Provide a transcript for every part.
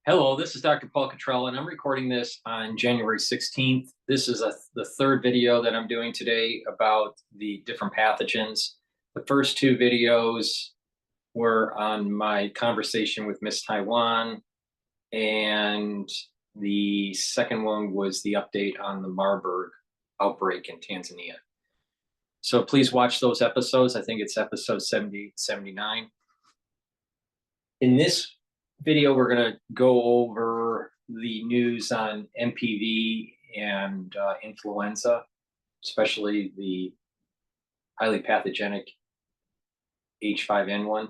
Hello, this is Dr. Paul Cottrell, and I'm recording this on January 16th. This is the third video that I'm doing today about the different pathogens. The first two videos were on my conversation with Miss Taiwan, and the second one was the update on the Marburg outbreak in Tanzania. So please watch those episodes. I think it's episode 78, 79. In this video, we're going to go over the news on hMPV and influenza, especially the highly pathogenic H5N1.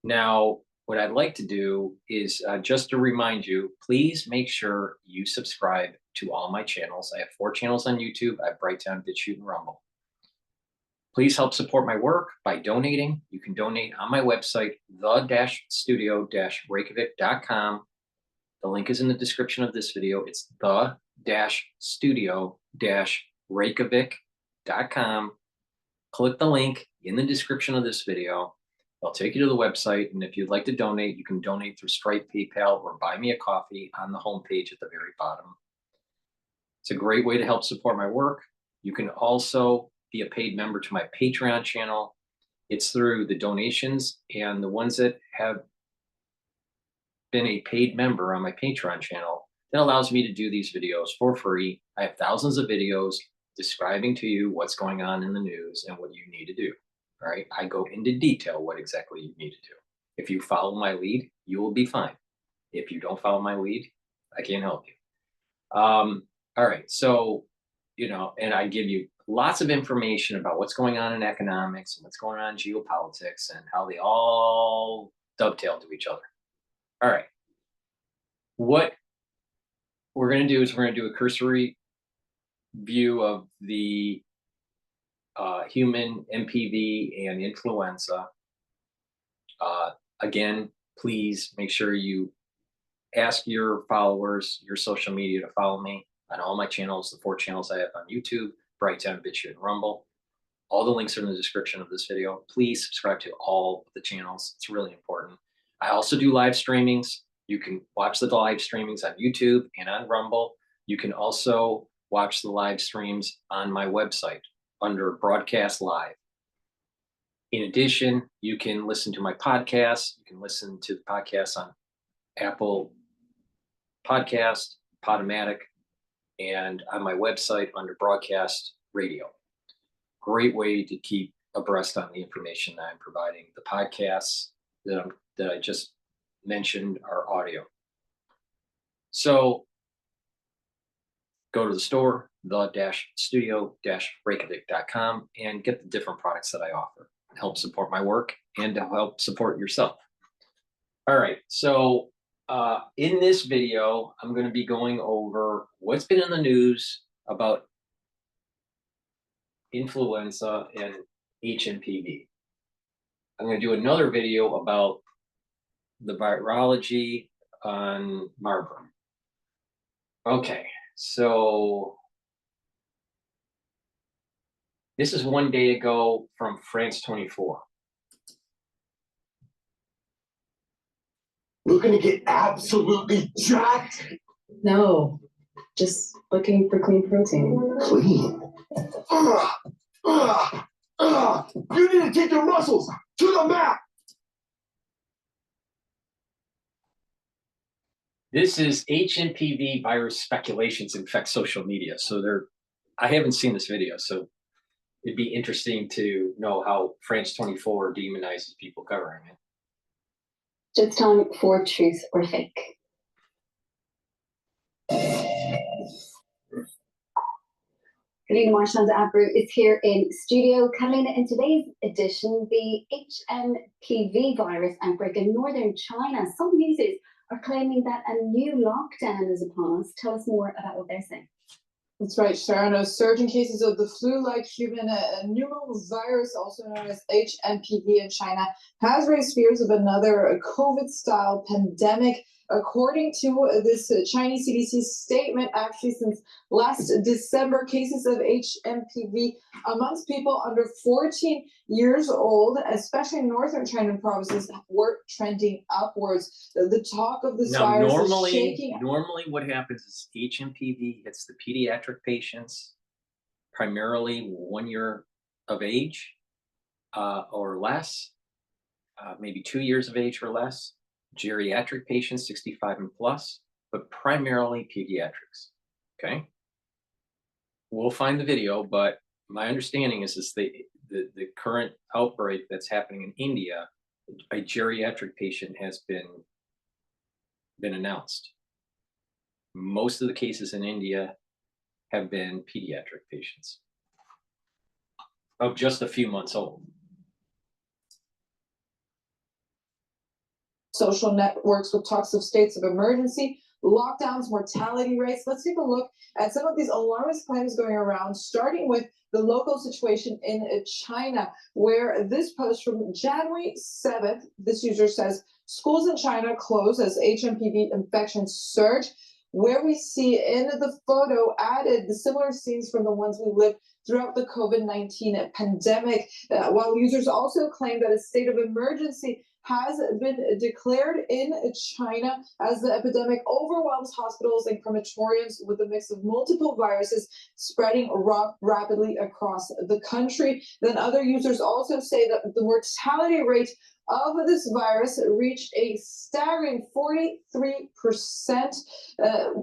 Now, what I'd like to do is just to remind you, please make sure you subscribe to all my channels. I have 4 channels on YouTube. I have Brighteon, Bitchute, and Rumble. Please help support my work by donating. You can donate on my website, the-studio-reykjavik.com. The link is in the description of this video. It's the-studio-reykjavik.com. Click the link in the description of this video. I'll take you to the website, and if you'd like to donate, you can donate through Stripe, PayPal, or buy me a coffee on the homepage at the very bottom. It's a great way to help support my work. You can also be a paid member to my Patreon channel. It's through the donations, and the ones that have been a paid member on my Patreon channel, that allows me to do these videos for free. I have thousands of videos describing to you what's going on in the news and what you need to do. All right, I go into detail what exactly you need to do. If you follow my lead, you will be fine. If you don't follow my lead, I can't help you. All right, so and I give you lots of information about what's going on in economics and what's going on in geopolitics and how they all dovetail to each other. All right. What we're going to do is we're going to do a cursory view of the human hMPV and influenza. Again, please make sure you ask your followers, your social media, to follow me on all my channels, the 4 channels I have on YouTube, Brighteon, Bitchute, and Rumble. All the links are in the description of this video. Please subscribe to all of the channels. It's really important. I also do live streamings. You can watch the live streamings on YouTube and on Rumble. You can also watch the live streams on my website under Broadcast Live. In addition, you can listen to my podcasts. You can listen to the podcasts on Apple Podcast, Podomatic, and on my website under Broadcast Radio. Great way to keep abreast on the information that I'm providing. The podcasts that I just mentioned are audio. So go to the store, the-studio-reykjavik.com, and get the different products that I offer to help support my work and to help support yourself. All right, so in this video, I'm going to be going over what's been in the news about influenza and hMPV. I'm going to do another video about the virology on Marburg. Okay, so this is one day ago from France 24. Looking to get absolutely jacked? No, just looking for clean protein. Clean? You need to take your muscles to the map! This is hMPV virus speculations infect social media. So I haven't seen this video, so it'd be interesting to know how France 24 demonizes people covering it. It's time for truth or fake. Carolina Marchand Abru is here in studio. Carolina, in today's edition, the hMPV virus outbreak in northern China. Some users are claiming that a new lockdown is upon us. Tell us more about what they're saying. That's right, Sharon. A surge in cases of the flu-like human pneumovirus, also known as hMPV in China, has raised fears of another COVID-style pandemic. According to this Chinese CDC statement, actually since last December, cases of hMPV amongst people under 14 years old, especially in northern China provinces, were trending upwards. The talk of this Now, virus normally, is shaking. normally what happens is hMPV hits the pediatric patients, primarily 1 year of age or less, maybe 2 years of age or less, geriatric patients 65 and plus, but primarily pediatrics. Okay. We'll find the video, but my understanding is the current outbreak that's happening in India, a geriatric patient has been announced. Most of the cases in India have been pediatric patients of just a few months old. Social networks with talks of states of emergency, lockdowns, mortality rates. Let's take a look at some of these alarmist claims going around, starting with the local situation in China, where this post from January 7th, this user says, schools in China close as hMPV infections surge, where we see in the photo added the similar scenes from the ones we lived throughout the COVID-19 pandemic, while users also claim that a state of emergency has been declared in China as the epidemic overwhelms hospitals and crematoriums with a mix of multiple viruses spreading rapidly across the country. Then other users also say that the mortality rate of this virus reached a staggering 43%.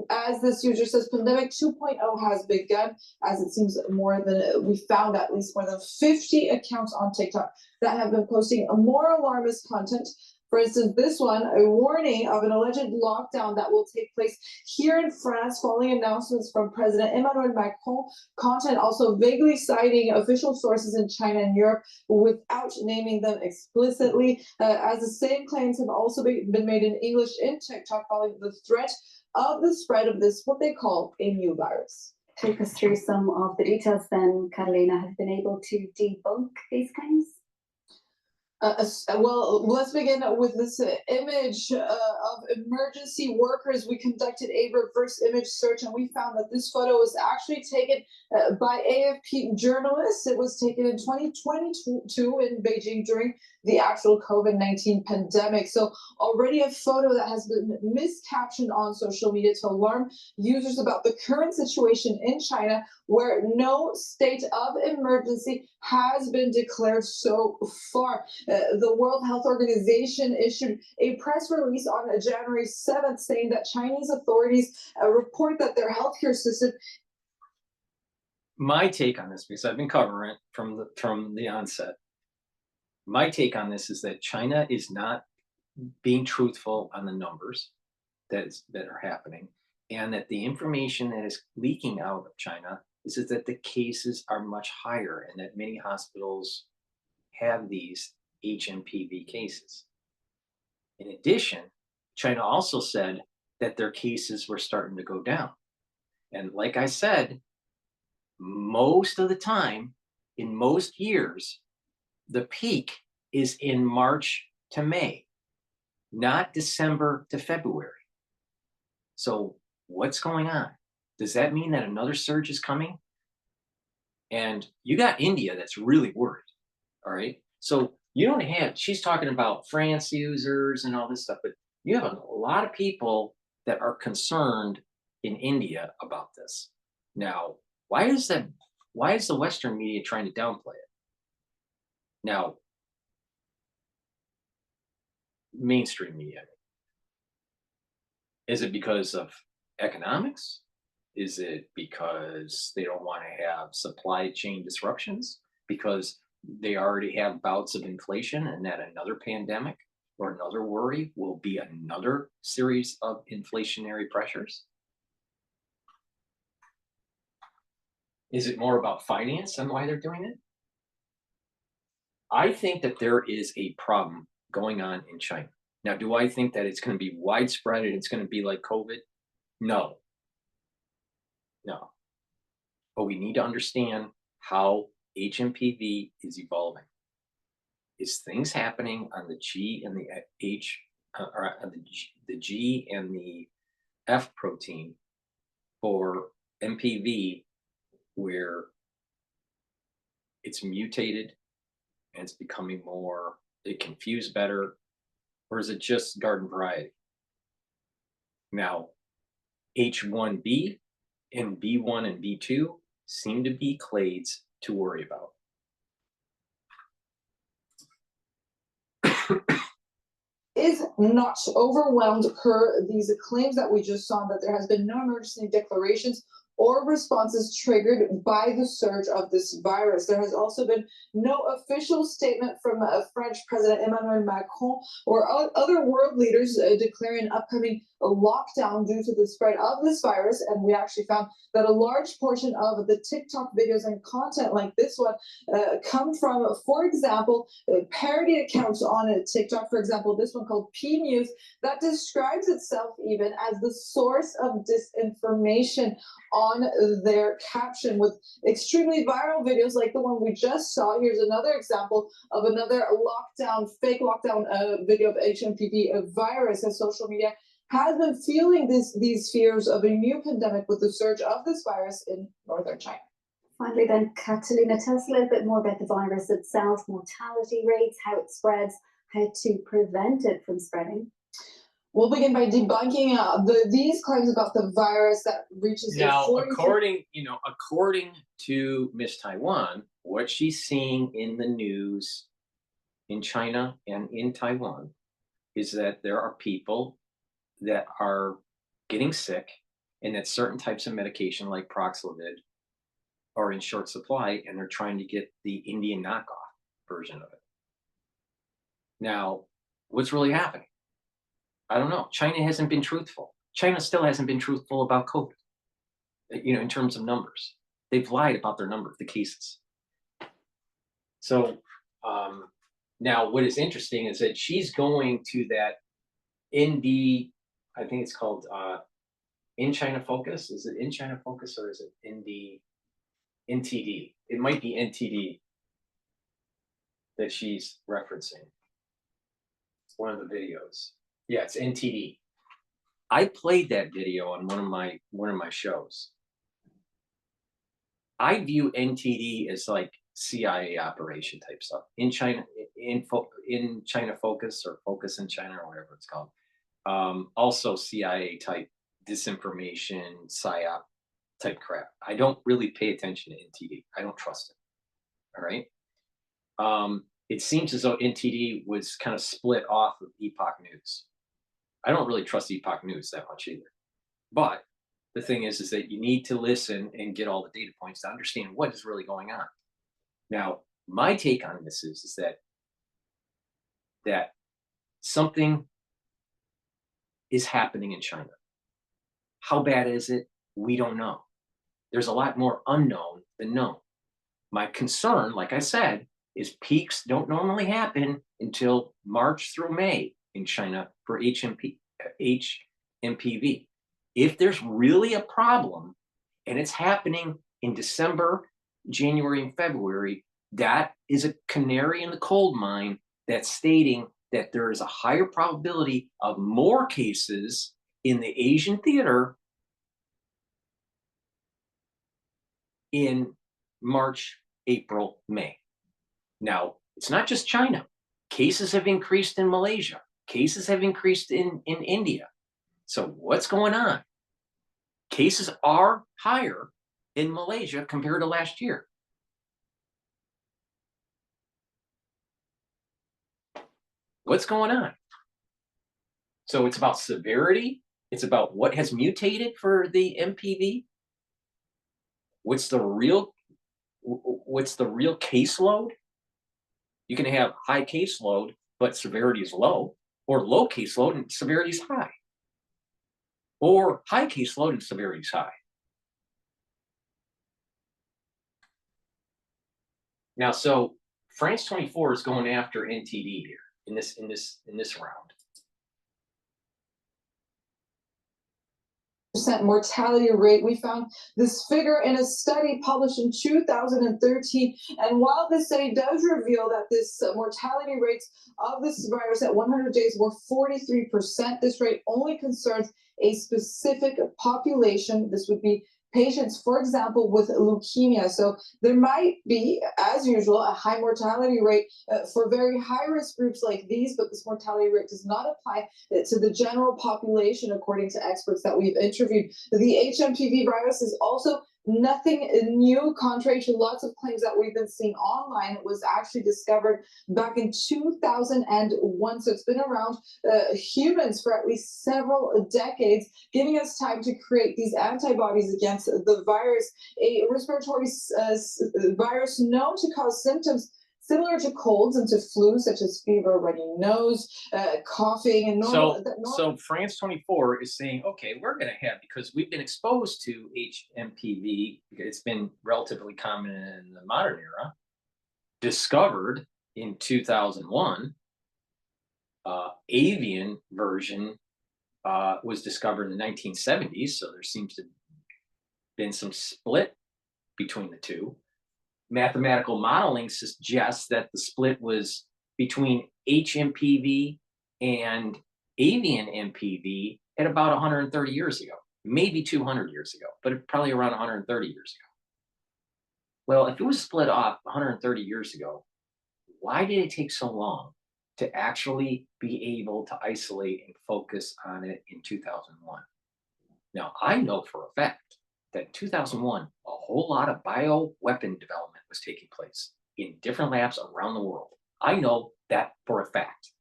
As this user says, pandemic 2.0 has begun, as it seems we found at least more than 50 accounts on TikTok that have been posting a more alarmist content. For instance, this one, a warning of an alleged lockdown that will take place here in France following announcements from President Emmanuel Macron. Content also vaguely citing official sources in China and Europe without naming them explicitly, as the same claims have also been made in English in TikTok following the threat of the spread of this, what they call a new virus. Take us through some of the details then, Catalina. Have you been able to debunk these claims? Well, let's begin with this image of emergency workers. We conducted a reverse image search and we found that this photo was actually taken by AFP journalists. It was taken in 2022 in Beijing during the actual COVID-19 pandemic. So already a photo that has been miscaptioned on social media to alarm users about the current situation in China, where no state of emergency has been declared so far. The World Health Organization issued a press release on January 7th saying that Chinese authorities report that their healthcare system. My take on this, because I've been covering it from the onset, my take on this is that China is not being truthful on the numbers that are happening, and that the information that is leaking out of China is that the cases are much higher and that many hospitals have these hMPV cases. In addition, China also said that their cases were starting to go down. And like I said, most of the time, in most years, the peak is in March to May, not December to February. So what's going on? Does that mean that another surge is coming? And you got India that's really worried, all right? So you don't have, she's talking about France users and all this stuff, but you have a lot of people that are concerned in India about this. Now, why is the Western media trying to downplay it? Now, mainstream media. Is it because of economics? Is it because they don't want to have supply chain disruptions? Because they already have bouts of inflation and that another pandemic or another worry will be another series of inflationary pressures? Is it more about finance and why they're doing it? I think that there is a problem going on in China. Now, do I think that it's going to be widespread and it's going to be like COVID? No. No. But we need to understand how hMPV is evolving. Is things happening on the G and the H the G and the F protein for MPV, where it's mutated and it's becoming more, it can fuse better, or is it just garden variety? Now, H1B and B1 and B2 seem to be clades to worry about. Is not overwhelmed per these claims that we just saw that there has been no emergency declarations or responses triggered by the surge of this virus. There has also been no official statement from French President Emmanuel Macron or other world leaders declaring an upcoming lockdown due to the spread of this virus. And we actually found that a large portion of the TikTok videos and content like this one come from, for example, parody accounts on TikTok. For example, this one called P News that describes itself even as the source of disinformation on their caption with extremely viral videos like the one we just saw. Here's another example of another lockdown, fake lockdown video of hMPV virus, as social media has been feeling these fears of a new pandemic with the surge of this virus in northern China. Finally then, Catalina, tell us a little bit more about the virus itself, mortality rates, how it spreads, how to prevent it from spreading. We'll begin by debunking these claims about the virus that reaches now, according to Miss Taiwan, what she's seeing in the news in China and in Taiwan is that there are people that are getting sick and that certain types of medication like Paxlovid are in short supply, and they're trying to get the Indian knockoff version of it. Now, what's really happening? I don't know. China hasn't been truthful. China still hasn't been truthful about COVID, in terms of numbers. They've lied about their number of the cases. So now what is interesting is that she's going to that ND, I think it's called In China Focus. Is it In China Focus or is it NTD? It might be NTD that she's referencing. It's one of the videos. Yeah, it's NTD. I played that video on one of my shows. I view NTD as like CIA operation type stuff in China, in China Focus or Focus in China or whatever it's called. Also CIA type disinformation, psyop type crap. I don't really pay attention to NTD. I don't trust it. All right. It seems as though NTD was kind of split off of Epoch News. I don't really trust Epoch News that much either. But the thing is that you need to listen and get all the data points to understand what is really going on. Now, my take on this is that something is happening in China. How bad is it? We don't know. There's a lot more unknown than known. My concern, like I said, is peaks don't normally happen until March through May in China for hMPV. If there's really a problem and it's happening in December, January, and February, that is a canary in the coal mine that's stating that there is a higher probability of more cases in the Asian theater in March, April, May. Now, it's not just China. Cases have increased in Malaysia. Cases have increased in India. So what's going on? Cases are higher in Malaysia compared to last year. What's going on? So it's about severity. It's about what has mutated for the MPV. What's the real caseload? You can have high caseload, but severity is low, or low caseload and severity is high, or high caseload and severity is high. Now, so France 24 is going after NTD here in this round. mortality rate. We found this figure in a study published in 2013. And while this study does reveal that this mortality rates of this virus at 100 days were 43%, this rate only concerns a specific population. This would be patients, for example, with leukemia. So there might be, as usual, a high mortality rate for very high-risk groups like these, but this mortality rate does not apply to the general population, according to experts that we've interviewed. The hMPV virus is also nothing new, contrary to lots of claims that we've been seeing online. It was actually discovered back in 2001, so it's been around humans for at least several decades, giving us time to create these antibodies against the virus, a respiratory virus known to cause symptoms similar to colds and to flu, such as fever, runny nose, coughing, and So France 24 is saying, okay, we're going to have, because we've been exposed to hMPV, it's been relatively common in the modern era, discovered in 2001, avian version was discovered in the 1970s, so there seems to have been some split between the two. Mathematical modeling suggests that the split was between hMPV and avian MPV at about 130 years ago, maybe 200 years ago, but probably around 130 years ago. Well, if it was split off 130 years ago, why did it take so long to actually be able to isolate and focus on it in 2001? Now, I know for a fact that in 2001, a whole lot of bioweapon development was taking place in different labs around the world. I know that for a fact.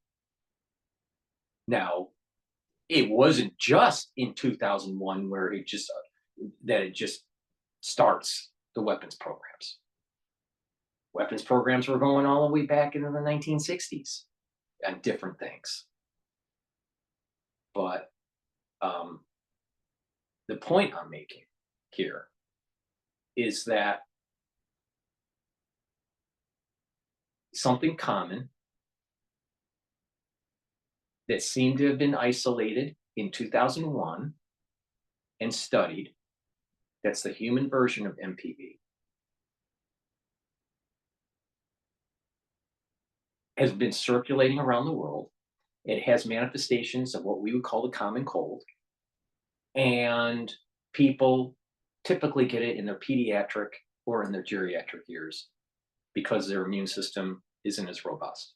Now, it wasn't just in 2001 where it just starts the weapons programs. Weapons programs were going all the way back into the 1960s on different things. But the point I'm making here is that something common that seemed to have been isolated in 2001 and studied, that's the human version of MPV, has been circulating around the world. It has manifestations of what we would call the common cold, and people typically get it in their pediatric or in their geriatric years because their immune system isn't as robust.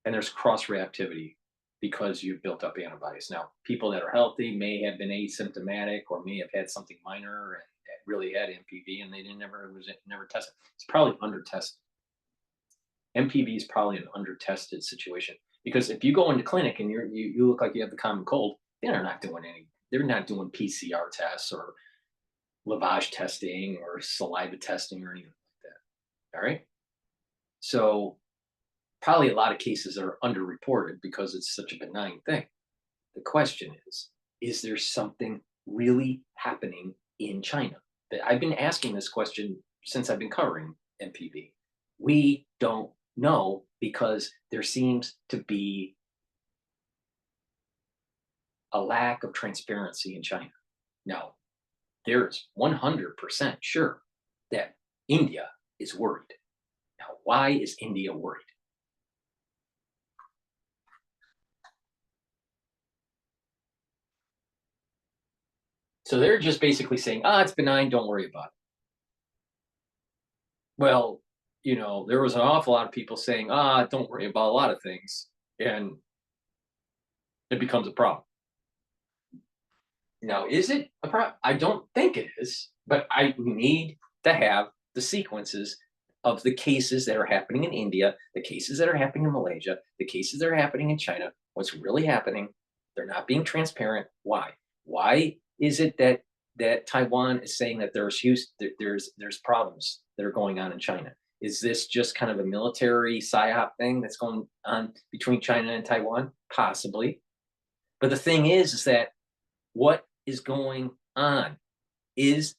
And there's cross-reactivity because you've built up antibodies. Now, people that are healthy may have been asymptomatic or may have had something minor and really had MPV and they never tested. It's probably under-tested. MPV is probably an under-tested situation because if you go into clinic and you look like you have the common cold, they're not doing PCR tests or lavage testing or saliva testing or anything like that. All right. So probably a lot of cases are underreported because it's such a benign thing. The question is there something really happening in China? I've been asking this question since I've been covering MPV. We don't know because there seems to be a lack of transparency in China. Now, there's 100% sure that India is worried. Now, why is India worried? So they're just basically saying, it's benign, don't worry about it. Well, there was an awful lot of people saying, don't worry about a lot of things, and it becomes a problem. Now, is it a problem? I don't think it is, but I need to have the sequences of the cases that are happening in India, the cases that are happening in Malaysia, the cases that are happening in China, what's really happening. They're not being transparent. Why? Why is it that Taiwan is saying that there's problems that are going on in China? Is this just kind of a military psyop thing that's going on between China and Taiwan? Possibly. But the thing is that what is going on? Is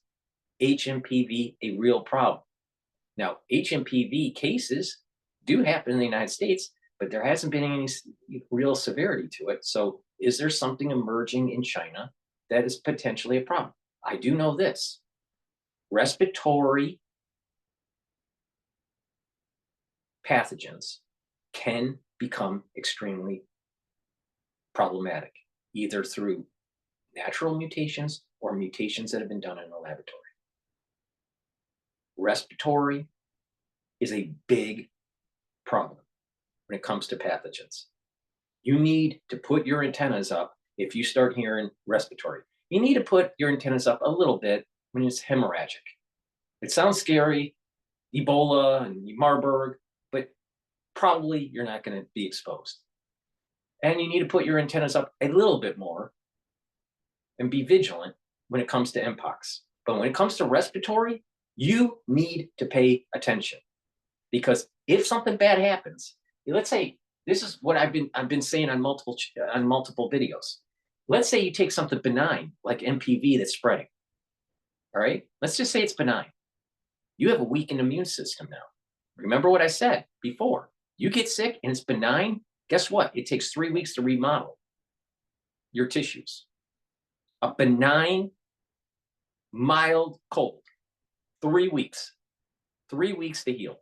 hMPV a real problem? Now, hMPV cases do happen in the United States, but there hasn't been any real severity to it. So is there something emerging in China that is potentially a problem. I do know this. Respiratory pathogens can become extremely problematic, either through natural mutations or mutations that have been done in a laboratory. Respiratory is a big problem when it comes to pathogens. You need to put your antennas up if you start hearing respiratory. You need to put your antennas up a little bit when it's hemorrhagic. It sounds scary, Ebola and Marburg, but probably you're not going to be exposed. And you need to put your antennas up a little bit more and be vigilant when it comes to mpox. But when it comes to respiratory, you need to pay attention, because if something bad happens, let's say, this is what I've been saying on multiple videos. Let's say you take something benign like hMPV that's spreading. All right, let's just say it's benign. You have a weakened immune system now. Remember what I said before. You get sick and it's benign. Guess what? It takes 3 weeks to remodel your tissues. A benign, mild cold, 3 weeks. 3 weeks to heal.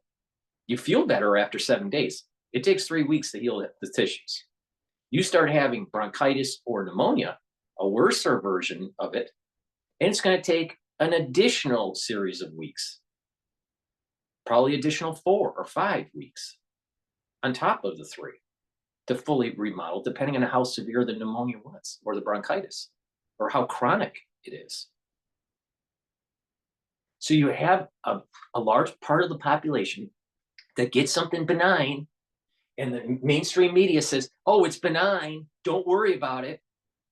You feel better after 7 days. It takes 3 weeks to heal the tissues. You start having bronchitis or pneumonia, a worser version of it, and it's going to take an additional series of weeks, probably additional 4 or 5 weeks on top of the 3 to fully remodel, depending on how severe the pneumonia was or the bronchitis or how chronic it is. So you have a large part of the population that gets something benign, and the mainstream media says, oh, it's benign, don't worry about it.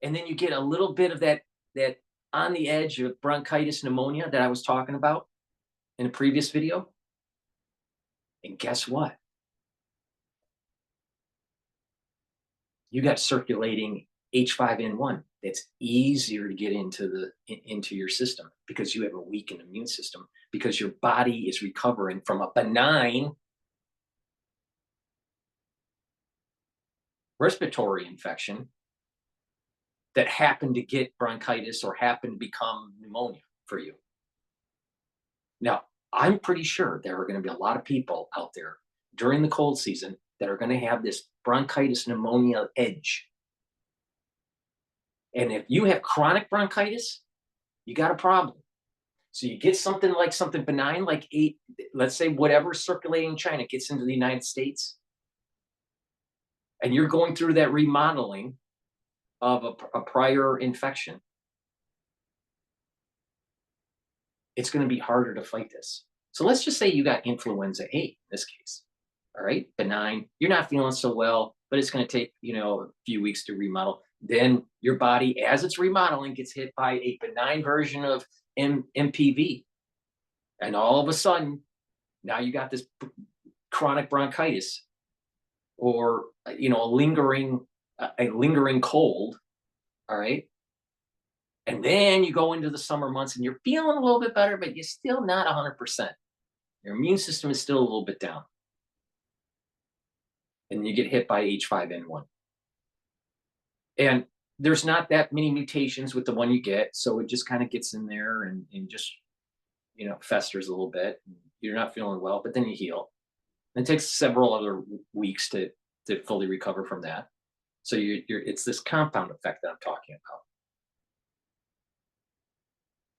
And then you get a little bit of that on the edge of bronchitis pneumonia that I was talking about in a previous video. And guess what? You got circulating H5N1 that's easier to get into your system because you have a weakened immune system, because your body is recovering from a benign respiratory infection that happened to get bronchitis or happened to become pneumonia for you. Now, I'm pretty sure there are going to be a lot of people out there during the cold season that are going to have this bronchitis pneumonia edge. And if you have chronic bronchitis, you got a problem. So you get something benign, like let's say whatever circulating in China gets into the United States, and you're going through that remodeling of a prior infection, it's going to be harder to fight this. So let's just say you got influenza A in this case, all right, benign. You're not feeling so well, but it's going to take, a few weeks to remodel. Then your body, as it's remodeling, gets hit by a benign version of hMPV. And all of a sudden, now you got this chronic bronchitis, or a lingering cold, all right? And then you go into the summer months and you're feeling a little bit better, but you're still not 100%. Your immune system is still a little bit down. And you get hit by H5N1. And there's not that many mutations with the one you get, so it just kind of gets in there and just, festers a little bit. You're not feeling well, but then you heal. It takes several other weeks to fully recover from that. So it's this compound effect that I'm talking about.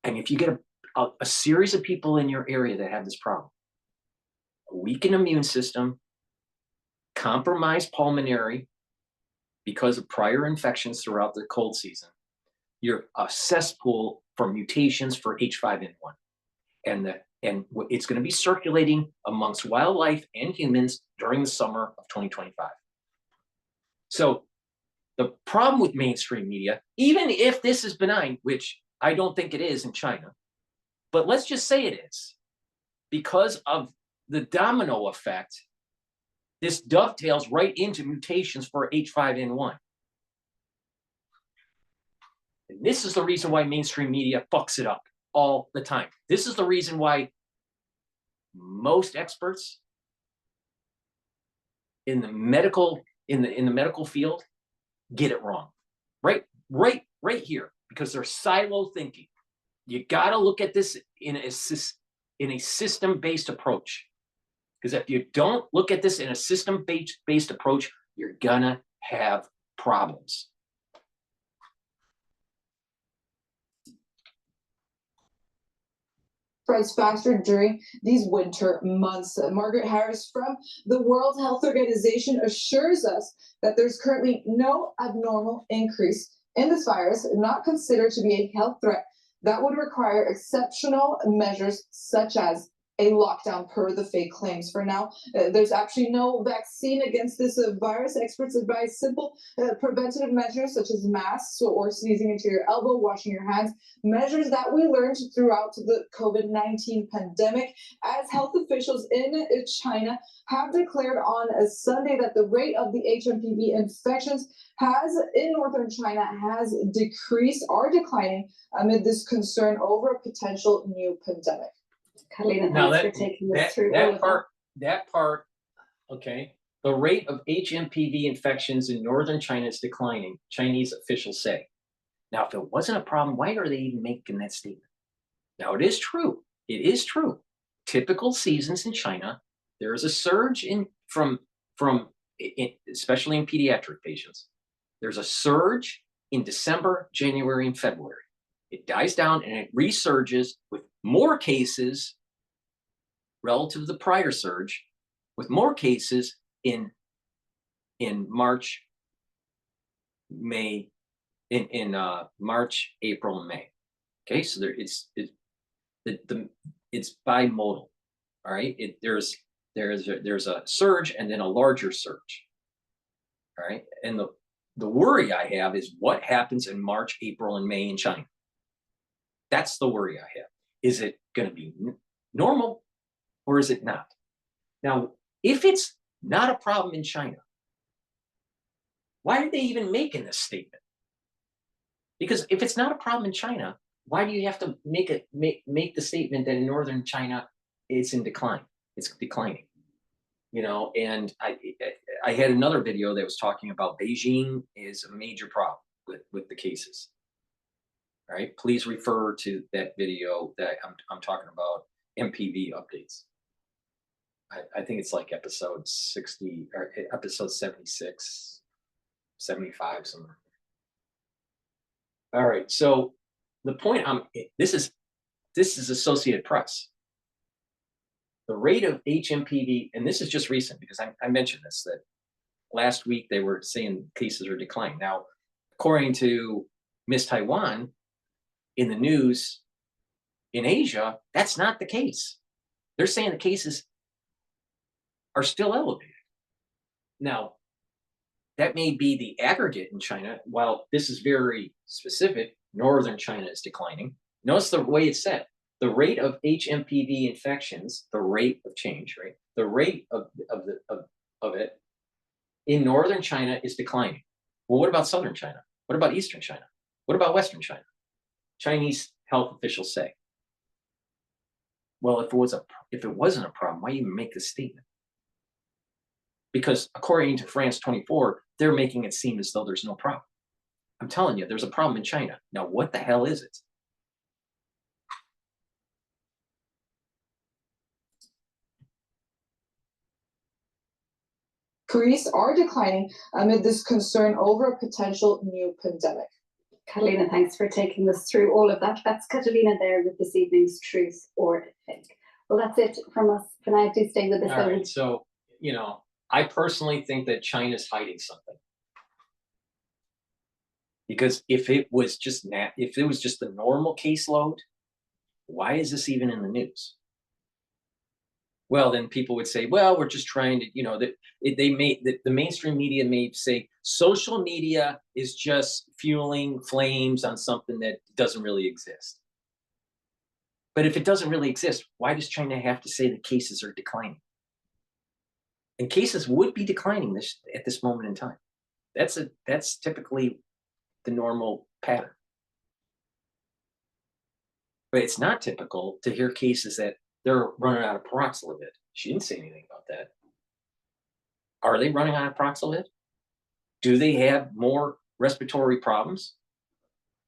And if you get a series of people in your area that have this problem, a weakened immune system, compromised pulmonary because of prior infections throughout the cold season, you're a cesspool for mutations for H5N1. And it's going to be circulating amongst wildlife and humans during the summer of 2025. So the problem with mainstream media, even if this is benign, which I don't think it is in China, but let's just say it is, because of the domino effect, this dovetails right into mutations for H5N1. And this is the reason why mainstream media fucks it up all the time. This is the reason why most experts in the medical field get it wrong. Right here. because they're silo thinking. You got to look at this in a system-based approach. Because if you don't look at this in a system-based approach, you're gonna have problems. Spreads faster during these winter months. Margaret Harris from the World Health Organization assures us that there's currently no abnormal increase in this virus, not considered to be a health threat that would require exceptional measures such as a lockdown per the fake claims. For now, there's actually no vaccine against this virus. Experts advise simple preventative measures such as masks or sneezing into your elbow, washing your hands, measures that we learned throughout the COVID-19 pandemic, as health officials in China have declared on a Sunday that the rate of the hMPV infections in northern China has decreased or declining amid this concern over a potential new pandemic. Catalina, Now thanks for taking us through all of that part, okay. The rate of hMPV infections in northern China is declining, Chinese officials say. Now, if it wasn't a problem, why are they even making that statement? Now, it is true. It is true. Typical seasons in China, there is a surge especially in pediatric patients. There's a surge in December, January, and February. It dies down and it resurges with more cases relative to the prior surge, with more cases in March, May, in March, April, and May. Okay, so it's bimodal. All right, there's a surge and then a larger surge. All right, and the worry I have is what happens in March, April, and May in China. That's the worry I have. Is it going to be normal or is it not? Now, if it's not a problem in China, why are they even making this statement? Because if it's not a problem in China, why do you have to make the statement that in northern China it's in decline? It's declining. You know, and I had another video that was talking about Beijing is a major problem with the cases. All right, please refer to that video that I'm talking about MPV updates. I think it's like episode 60 or episode 76, 75, somewhere. All right, so the point this is Associated Press. The rate of hMPV, and this is just recent because I mentioned this, that last week they were saying cases are declining. Now, according to Miss Taiwan, in the news in Asia, that's not the case. They're saying the cases are still elevated. Now, that may be the aggregate in China. While this is very specific, northern China is declining. Notice the way it's said. The rate of hMPV infections, the rate of change, right? The rate of it in northern China is declining. Well, what about southern China? What about eastern China? What about western China? Chinese health officials say. Well, if it wasn't a problem, why even make this statement? Because according to France 24, they're making it seem as though there's no problem. I'm telling you, there's a problem in China. Now, what the hell is it? Increase are declining amid this concern over a potential new pandemic. Catalina, thanks for taking us through all of that. That's Catalina there with this evening's Truth or Fake. Well, that's it from us for now. Do stay with us. All right, so, you know, I personally think that China's hiding something. Because if it was just the normal caseload, why is this even in the news? Well, then people would say, well, we're just trying to, you know, the mainstream media may say social media is just fueling flames on something that doesn't really exist. But if it doesn't really exist, why does China have to say the cases are declining? And cases would be declining at this moment in time. That's typically the normal pattern. But it's not typical to hear cases that they're running out of peroxalovir. She didn't say anything about that. Are they running out of peroxalovir? Do they have more respiratory problems?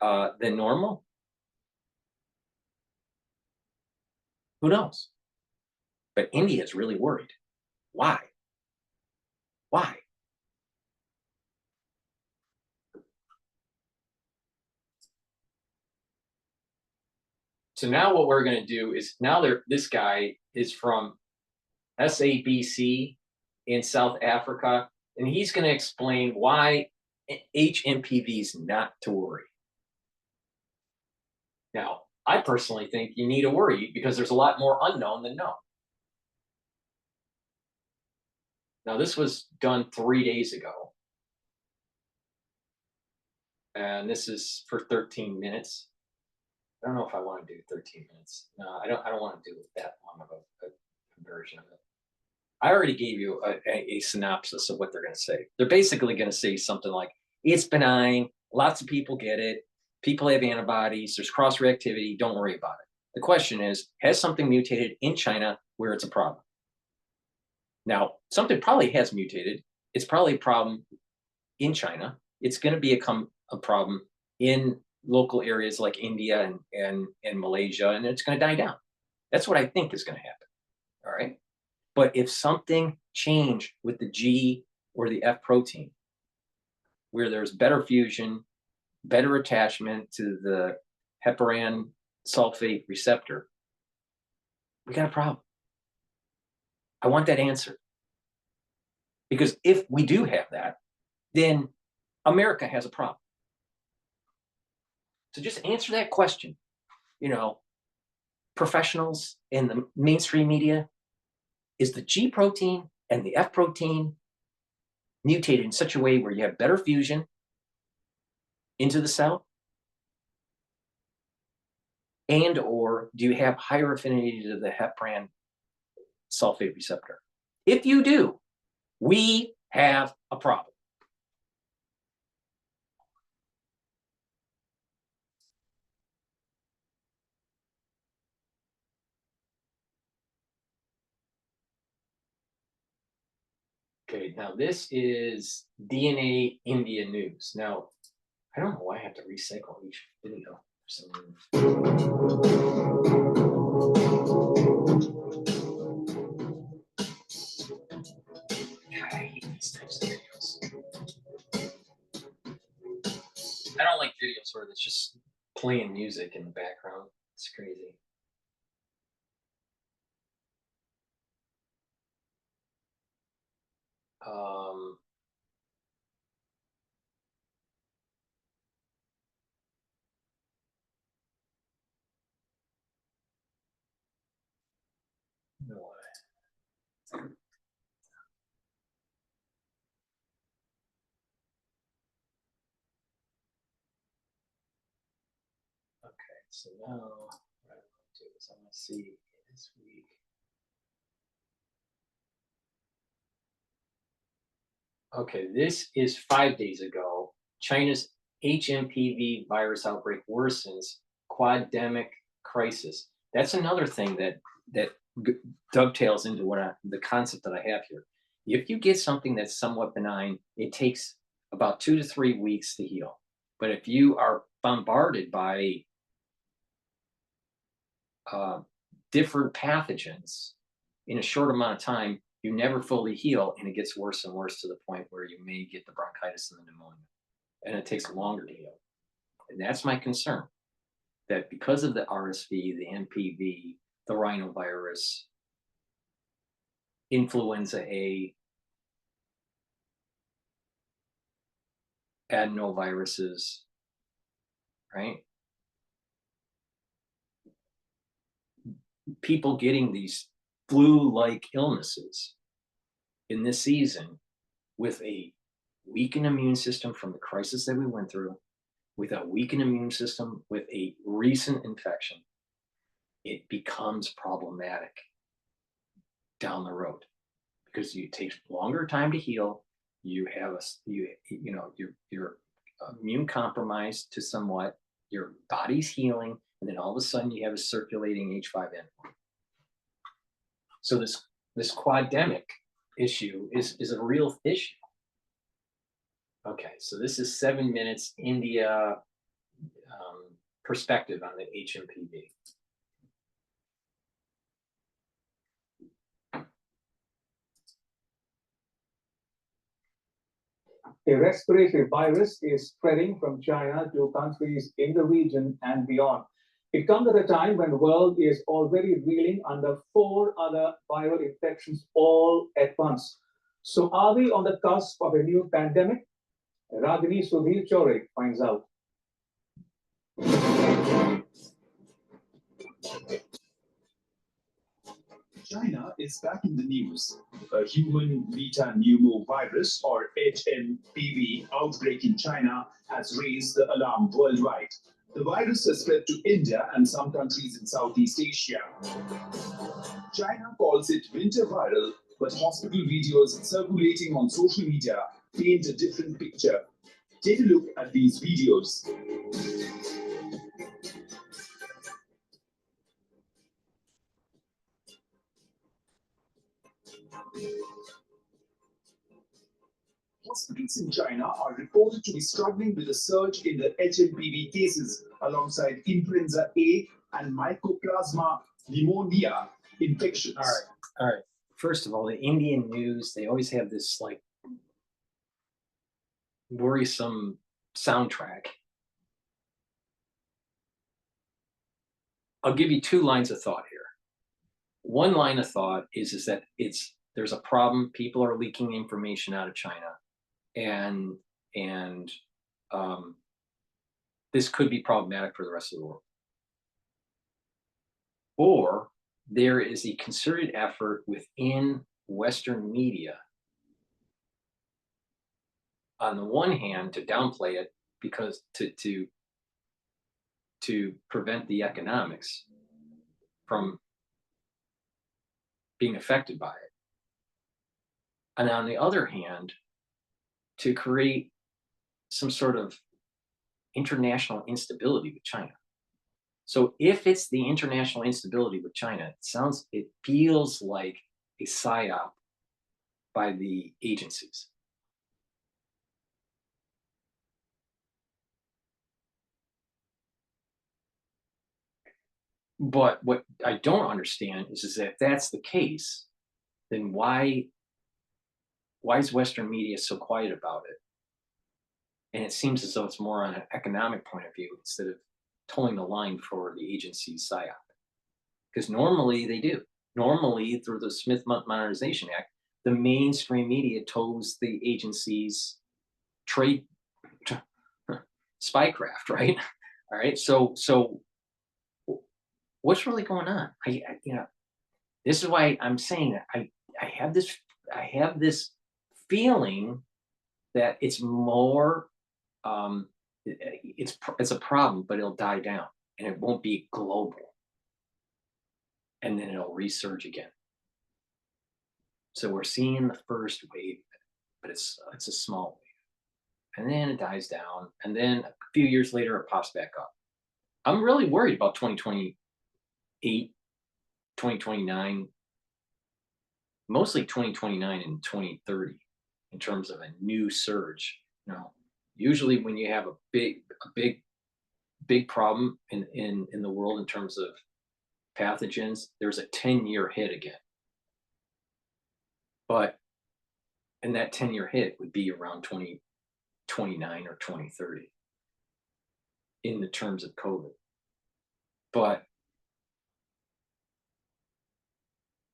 than normal? Who knows? But India is really worried. Why? Why? So now what we're going to do is now this guy is from SABC in South Africa, and he's going to explain why hMPV is not to worry. Now, I personally think you need to worry because there's a lot more unknown than known. Now, this was done 3 days ago. And this is for 13 minutes. I don't know if I want to do 13 minutes. No, I don't want to do that long of a version of it. I already gave you a synopsis of what they're going to say. They're basically going to say something like, it's benign, lots of people get it, people have antibodies, there's cross-reactivity, don't worry about it. The question is, has something mutated in China where it's a problem? Now, something probably has mutated. It's probably a problem in China. It's going to become a problem in local areas like India and Malaysia, and it's going to die down. That's what I think is going to happen. All right. But if something changed with the G or the F protein, where there's better fusion, better attachment to the heparan sulfate receptor, we got a problem. I want that answer. Because if we do have that, then America has a problem. So just answer that question. You know, professionals in the mainstream media, is the G protein and the F protein mutated in such a way where you have better fusion into the cell? And or do you have higher affinity to the heparan sulfate receptor? If you do, we have a problem. Okay, now this is DNA India news. Now, I don't know why I have to recycle each video for some God, I hate these types of videos. I don't like videos where it's just playing music in the background. It's crazy. No way. Okay, so now what I want to do is I'm going to see this week. Okay, this is 5 days ago. China's hMPV virus outbreak worsens quademic crisis. That's another thing that dovetails into the concept that I have here. If you get something that's somewhat benign, it takes about 2 to 3 weeks to heal. But if you are bombarded by different pathogens in a short amount of time, you never fully heal, and it gets worse and worse to the point where you may get the bronchitis and the pneumonia, and it takes longer to heal. And that's my concern, that because of the RSV, the MPV, the rhinovirus, influenza A, adenoviruses, right? People getting these flu-like illnesses in this season with a weakened immune system from the crisis that we went through, with a weakened immune system with a recent infection, it becomes problematic down the road because it takes longer time to heal. You have you're immune compromised to somewhat, your body's healing, and then all of a sudden you have a circulating H5N1. So this quademic issue is a real issue. Okay, so this is 7 minutes. India, perspective on the hMPV. A respiratory virus is spreading from China to countries in the region and beyond. It comes at a time when the world is already reeling under 4 other viral infections all at once. So are we on the cusp of a new pandemic? Ragini Sudhir Chore finds out. China is back in the news. A human metapneumovirus, or hMPV, outbreak in China has raised the alarm worldwide. The virus has spread to India and some countries in Southeast Asia. China calls it winter viral, but hospital videos circulating on social media paint a different picture. Take a look at these videos. Hospitals in China are reported to be struggling with a surge in the hMPV cases alongside influenza A and Mycoplasma pneumonia infections. All right. First of all, the Indian news, they always have this like worrisome soundtrack. I'll give you 2 lines of thought here. One line of thought is that there's a problem. People are leaking information out of China, and this could be problematic for the rest of the world. Or there is a concerted effort within Western media, on the one hand, to downplay it because to prevent the economics from being affected by it. And on the other hand, to create some sort of international instability with China. So if it's the international instability with China, it feels like a psyop by the agencies. But what I don't understand is that if that's the case, then why is Western media so quiet about it? And it seems as though it's more on an economic point of view instead of towing the line for the agency's psyop. Because normally they do. Normally, through the Smith Modernization Act, the mainstream media tows the agency's trade spycraft, right? All right. So what's really going on? This is why I'm saying that I have this feeling that it's more it's a problem, but it'll die down and it won't be global, and then it'll resurge again. So we're seeing the first wave, but it's a small wave, and then it dies down, and then a few years later it pops back up. I'm really worried about 2028, 2029, mostly 2029 and 2030 in terms of a new surge. Usually when you have a big problem in the world in terms of pathogens, there's a 10-year hit again. And that 10-year hit would be around 2029 or 2030 in the terms of COVID. But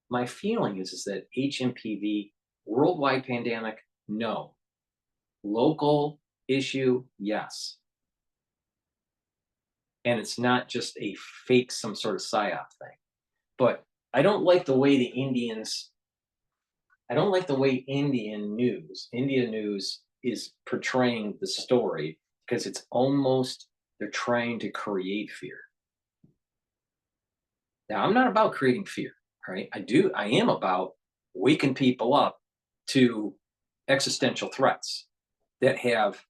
my feeling is that hMPV, worldwide pandemic, no. Local issue, yes. And it's not just a fake, some sort of psyop thing. But I don't like the way India news is portraying the story, because it's almost, they're trying to create fear. Now, I'm not about creating fear, right? I am about waking people up to existential threats that have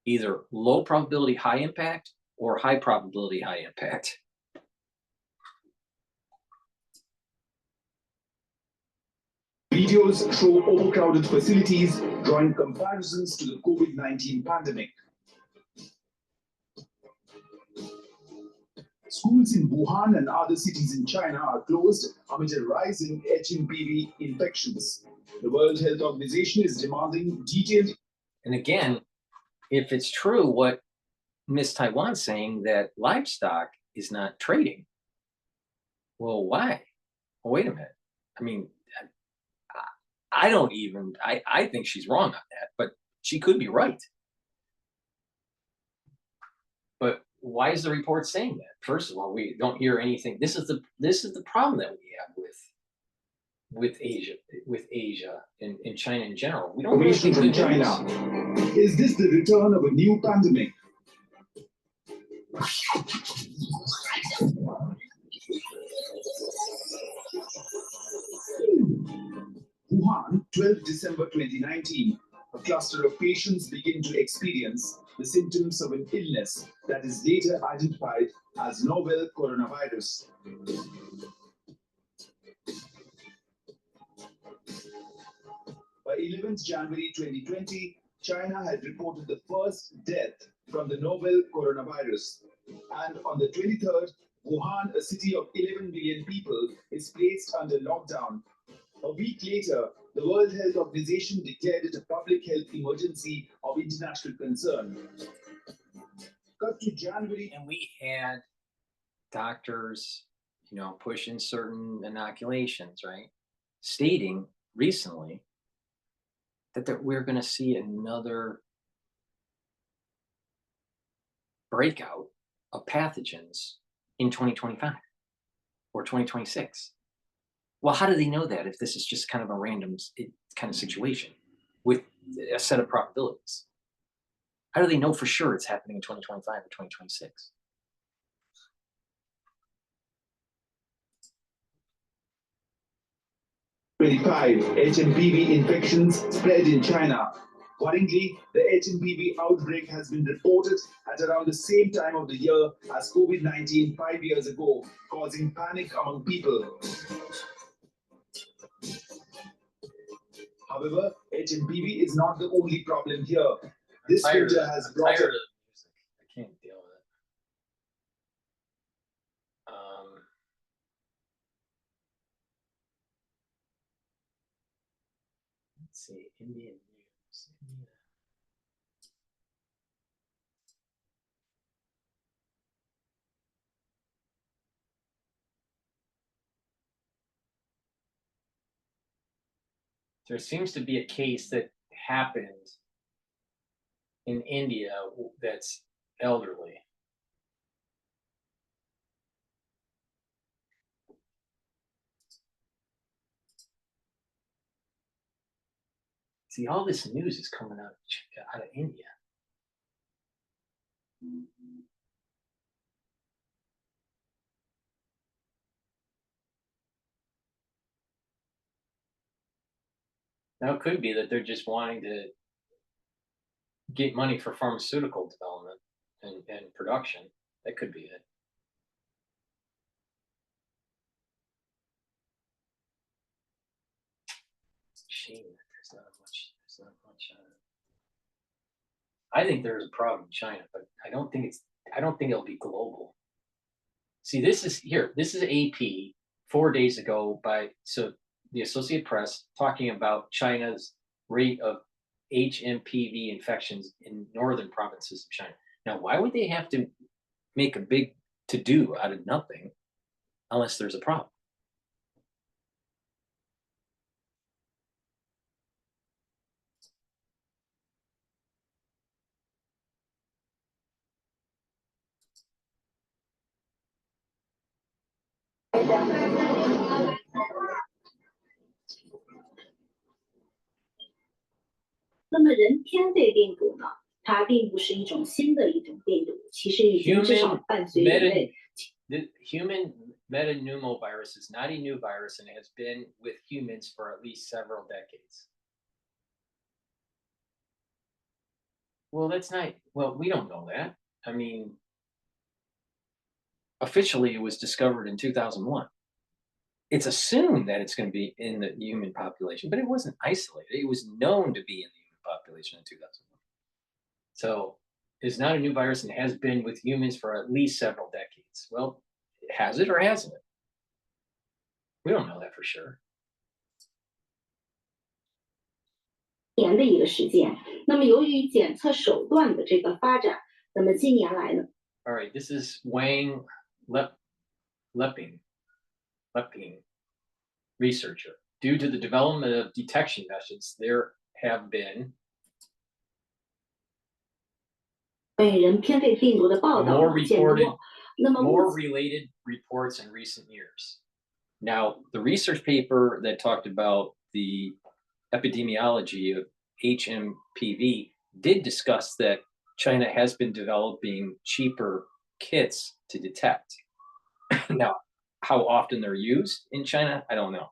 either low probability, high impact, or high probability, high impact. Videos show overcrowded facilities, drawing comparisons to the COVID-19 pandemic. Schools in Wuhan and other cities in China are closed amid a rise in hMPV infections. The World Health Organization is demanding detailed. And again, if it's true what Miss Taiwan's saying, that livestock is not trading, well, why? Well, wait a minute. I mean, I don't even, I think she's wrong on that, but she could be right. But why is the report saying that? First of all, we don't hear anything. This is the problem that we have with Asia and China in general. We don't really Information from China. Is this the return of a new pandemic? Wuhan, 12 December 2019. A cluster of patients begin to experience the symptoms of an illness that is later identified as novel coronavirus. By 11th January 2020, China had reported the first death from the novel coronavirus. And on the 23rd, Wuhan, a city of 11 million people, is placed under lockdown. A week later, the World Health Organization declared it a public health emergency of international concern. Cut to January. And we had doctors, pushing certain inoculations, right? Stating recently that we're going to see another breakout of pathogens in 2025 or 2026. Well, how do they know that if this is just kind of a random kind of situation with a set of probabilities? How do they know for sure it's happening in 2025 or 2026? hMPV infections spread in China. Worryingly, the hMPV outbreak has been reported at around the same time of the year as COVID-19 5 years ago, causing panic among people. However, hMPV is not the only problem here. This winter has brought. I'm tired of the music. I can't deal with it. Let's see, Indian news. India. There seems to be a case that happened in India that's elderly. See, all this news is coming out of India. Now, it could be that they're just wanting to get money for pharmaceutical development and production. That could be it. It's a shame that there's not much. I think there's a problem in China, but I don't think it'll be global. See, this is AP 4 days ago the Associated Press talking about China's rate of hMPV infections in northern provinces of China. Now, why would they have to make a big to-do out of nothing unless there's a problem? The human metapneumovirus is not a new virus, and it has been with humans for at least several decades. Well, we don't know that. I mean, officially it was discovered in 2001. It's assumed that it's going to be in the human population, but it wasn't isolated. It was known to be in the human population in 2001. So it's not a new virus and has been with humans for at least several decades. means. Well, has it or hasn't it? We don't know that for sure. 年的一个时间。那么由于检测手段的这个发展，那么近年来呢， All right, this is Wang Leping, researcher. Due to the development of detection methods, there have been 关于人偏肺病毒的报道 more 呢见 reported, 多。那么 more 目前 related reports in recent years. Now, the research paper that talked about the epidemiology of hMPV did discuss that China has been developing cheaper kits to detect. Now, how often they're used in China, I don't know.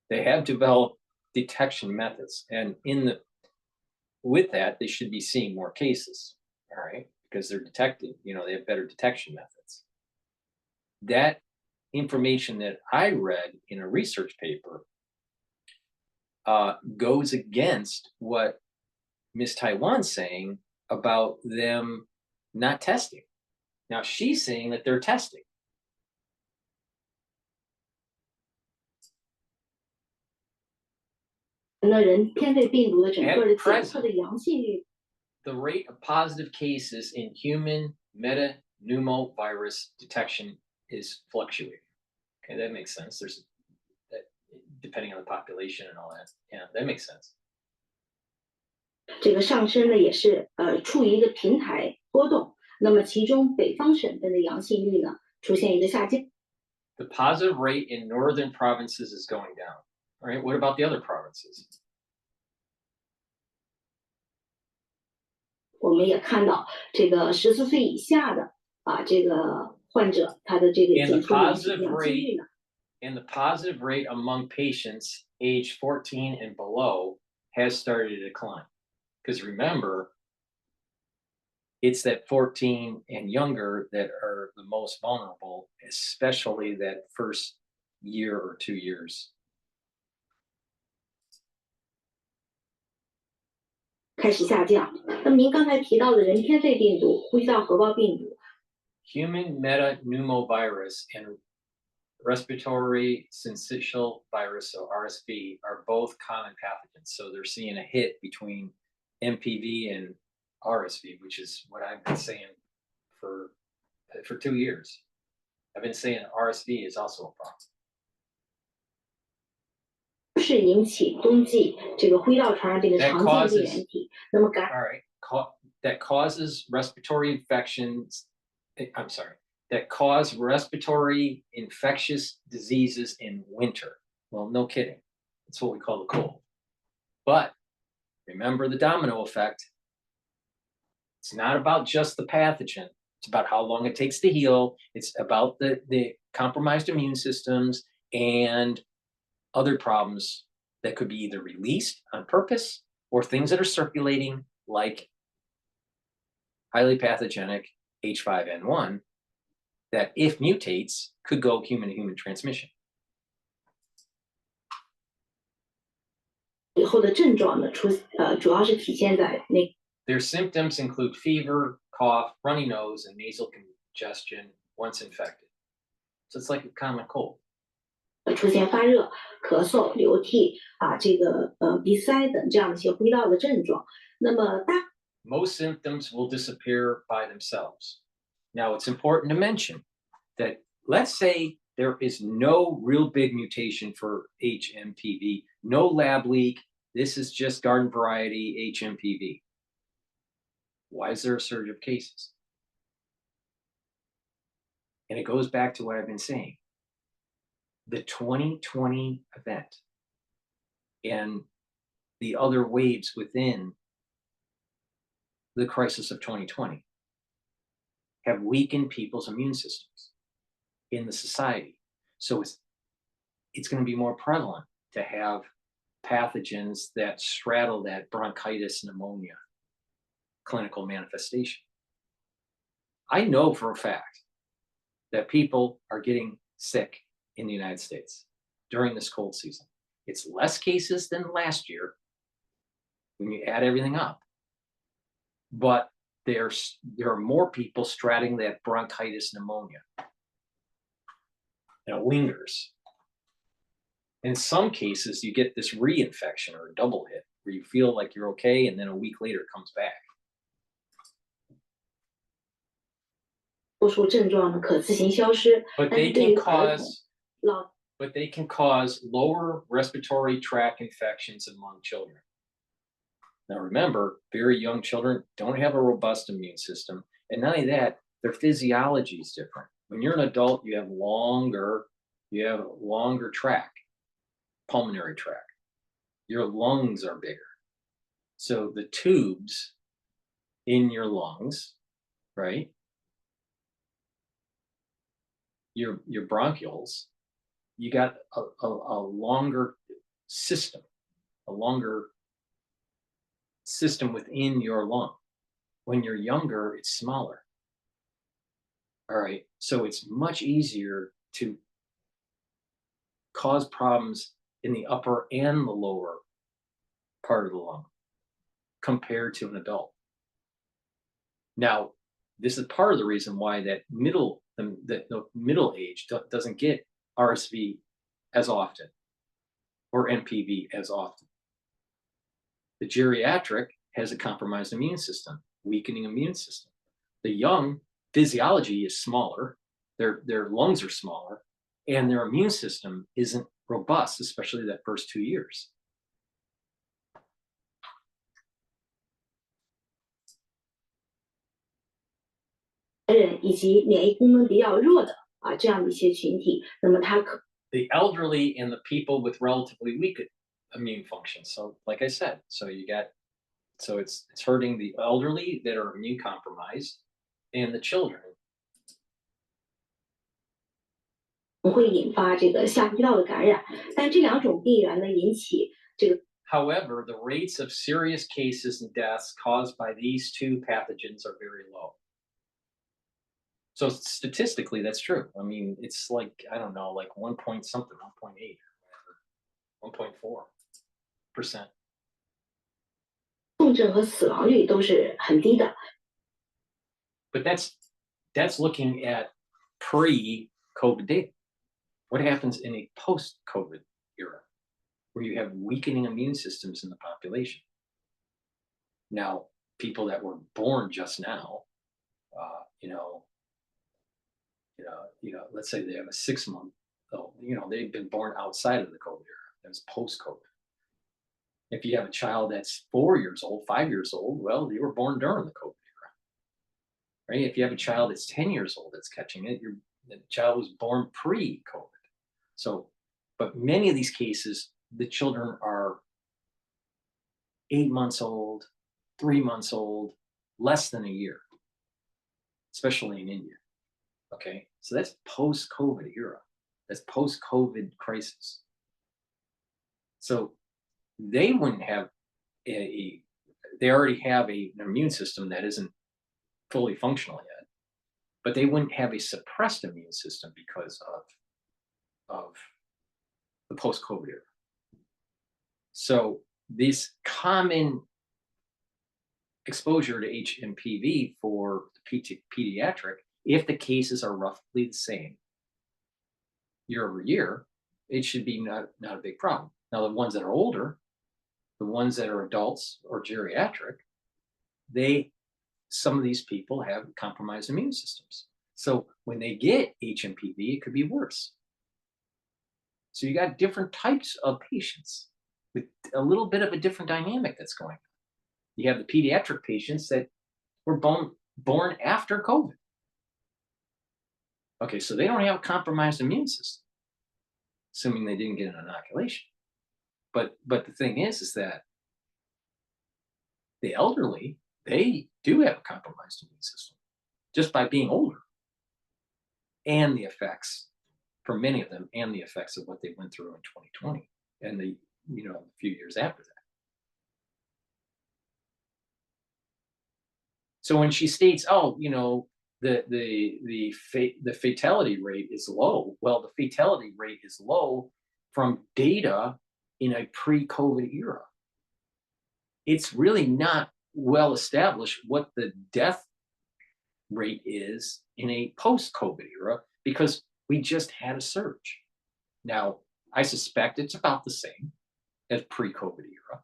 They have developed detection methods, and with that, they should be seeing more cases, all right, because they're detecting, they have better detection methods. That information that I read in a research paper goes against what Miss Taiwan's saying about them not testing. Now she's saying that they're testing. 那人偏肺病毒的整个 At 的检测 present, 的阳性率 the rate of positive cases in human metapneumovirus detection is fluctuating. Okay, that makes sense. There's that depending on the population and all that. Yeah, that makes sense. 这个上升呢也是处于一个平台波动。那么其中北方省份的阳性率呢出现一个下降。 The positive rate in northern provinces is going down. All right, what about the other provinces? 我们也看到这个14岁以下的这个患者，他的这个 And the 检测阳 positive 阳性率 rate 呢， and the positive rate among patients age 14 and below has started to decline. Because remember, it's that 14 and younger that are the most vulnerable, especially that first year or 2 years. 开始下降。那么您刚才提到的人偏肺病毒、呼吸道合胞病毒， Human metapneumovirus and respiratory syncytial virus, so RSV, are both common pathogens. So they're seeing a hit between MPV and RSV, which is what I've been saying for 2 years. I've been saying RSV is also a problem. 是引起冬季这个呼吸道传染病的 That 常见病 causes- 原体。那么感 All right, that causes respiratory infections. I'm sorry, that cause respiratory infectious diseases in winter. Well, no kidding. That's what we call the cold. But remember the domino effect. It's not about just the pathogen. It's about how long it takes to heal. It's about the compromised immune systems and other problems that could be either released on purpose or things that are circulating, like highly pathogenic H5N1, that if mutates could go human-to-human transmission. 以后的症状呢主要是体现在那 Their symptoms include fever, cough, runny nose, and nasal congestion once infected. So it's like a common cold. 出现发热、咳嗽、流涕这个鼻塞等这样的一些呼吸道的症状。那么Most symptoms will disappear by themselves. Now, it's important to mention that let's say there is no real big mutation for hMPV, no lab leak. This is just garden variety hMPV. Why is there a surge of cases? And it goes back to what I've been saying. The 2020 event and the other waves within the crisis of 2020 have weakened people's immune systems in the society. So it's going to be more prevalent to have pathogens that straddle that bronchitis pneumonia clinical manifestation. I know for a fact that people are getting sick in the United States during this cold season. It's less cases than last year when you add everything up. But there are more people straddling that bronchitis pneumonia. And it lingers. In some cases, you get this reinfection or a double hit where you feel like you're okay, and then a week later it comes back. 多数症状呢可自行消失， But 但 they 是对 can 于儿童、 cause 老 but they can cause lower respiratory tract infections among children. Now remember, very young children don't have a robust immune system, and not only that, their physiology is different. When you're an adult, you have longer tract, pulmonary tract. Your lungs are bigger. So the tubes in your lungs, right? Your bronchioles, you got a longer system, within your lung. When you're younger, it's smaller. All right, so it's much easier to cause problems in the upper and the lower part of the lung compared to an adult. Now, this is part of the reason why the middle age doesn't get RSV as often or MPV as often. The geriatric has a compromised immune system, weakening immune system. The young physiology is smaller, their lungs are smaller, and their immune system isn't robust, especially that first 2 years. 人以及免疫功能比较弱的这样的一些群体，那么它可 The elderly and the people with relatively weak immune function. So, like I said, it's hurting the elderly that are immune compromised and the children. 会引发这个下水道的感染，但这两种病原呢引起这个 However, the rates of serious cases and deaths caused by these two pathogens are very low. So statistically, that's true. I mean, it's like, I don't know, like 1 point something, 1.8 or whatever, 1.4%. 重症和死亡率都是很低的。 But that's looking at pre-COVID data. What happens in a post-COVID era where you have weakening immune systems in the population? Now, people that were born just now, let's say they have a 6-month, they've been born outside of the COVID era. That's post-COVID. If you have a child that's 4 years old, 5 years old, well, they were born during the COVID era, right? If you have a child that's 10 years old that's catching it, the child was born pre-COVID. So, but many of these cases, the children are 8 months old, 3 months old, less than a year, especially in India. Okay, so that's post-COVID era. That's post-COVID crisis. So they wouldn't have they already have an immune system that isn't fully functional yet, but they wouldn't have a suppressed immune system because of the post-COVID era. So this common exposure to hMPV for pediatric, if the cases are roughly the same year over year, it should be not a big problem. Now, the ones that are older, the ones that are adults or geriatric, some of these people have compromised immune systems. So when they get hMPV, it could be worse. So you got different types of patients with a little bit of a different dynamic that's going on. You have the pediatric patients that were born after COVID. Okay, so they don't have a compromised immune system, assuming they didn't get an inoculation. But the thing is that the elderly, they do have a compromised immune system just by being older, and the effects for many of them, and the effects of what they went through in 2020 and the few years after that. So when she states, the fatality rate is low, well, the fatality rate is low from data in a pre-COVID era. It's really not well established what the death rate is in a post-COVID era because we just had a surge. Now, I suspect it's about the same as pre-COVID era,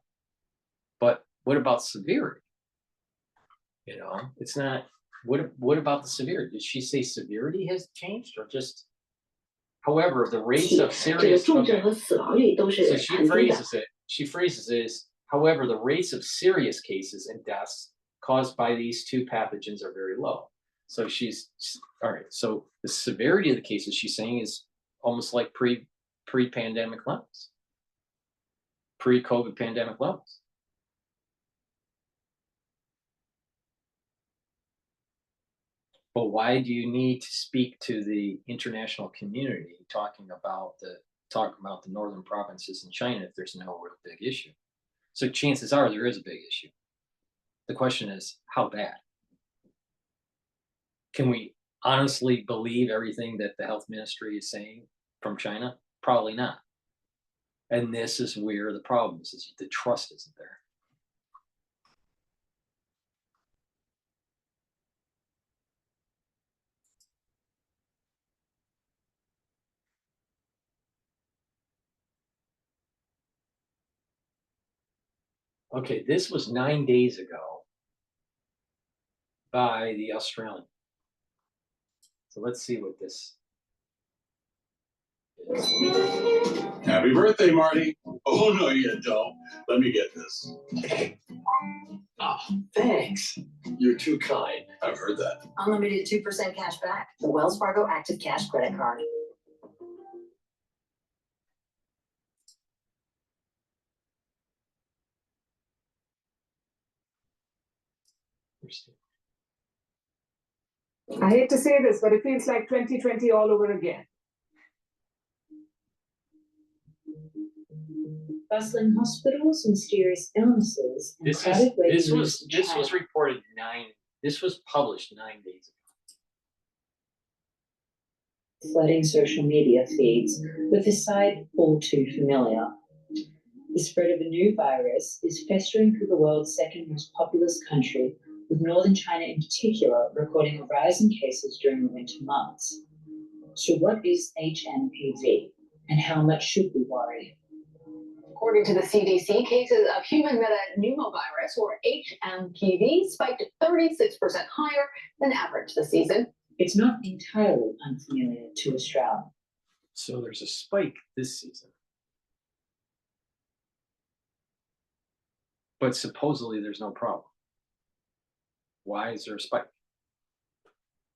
but what about severity? You know, it's not. What about the severity? Did she say severity has changed or just? However, the rates of 这个 serious. 重症 Okay, 和死亡率都是 so she 很低的。 phrases it. She phrases it as, however, the rates of serious cases and deaths caused by these two pathogens are very low. So she's all right. So the severity of the cases she's saying is almost like pre-pandemic levels, pre-COVID pandemic levels. But why do you need to speak to the international community talking about the northern provinces in China if there's no real big issue? So chances are there is a big issue. The question is, how bad? Can we honestly believe everything that the health ministry is saying from China? Probably not. And this is where the problem is the trust isn't there. Okay, this was 9 days ago by the Australian. So let's see what this is. Happy birthday, Marty. Oh, no, you don't. Let me get this. Oh, thanks. You're too kind. I've heard that. Unlimited 2% cash back. The Wells Fargo Active Cash credit card. I hate to say this, but it feels like 2020 all over again. Bustling hospitals, mysterious illnesses, and This crowded waiting was rooms in this was China. reported this was published 9 days ago. Flooding social media feeds with a side all too familiar. The spread of a new virus is festering through the world's second most populous country, with northern China in particular recording a rise in cases during the winter months. So what is hMPV, and how much should we worry? According to the CDC, cases of human metapneumovirus, or hMPV, spiked 36% higher than average this season. It's not entirely unfamiliar to Australia. So there's a spike this season. But supposedly there's no problem. Why is there a spike?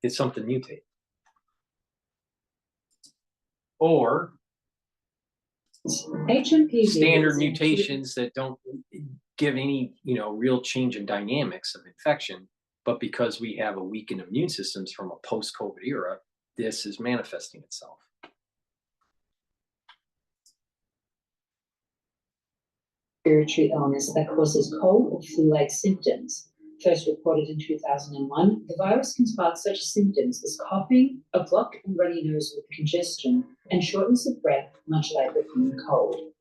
Did something mutate? Or hMPV standard is mutations that don't give any, real change in dynamics of infection, but because we have a weakened immune systems from a post-COVID era, this is manifesting itself. Respiratory illness that causes cold or flu-like symptoms. First reported in 2001, the virus can spark such symptoms as coughing, a blocked and runny nose with congestion, and shortness of breath, much like a common cold.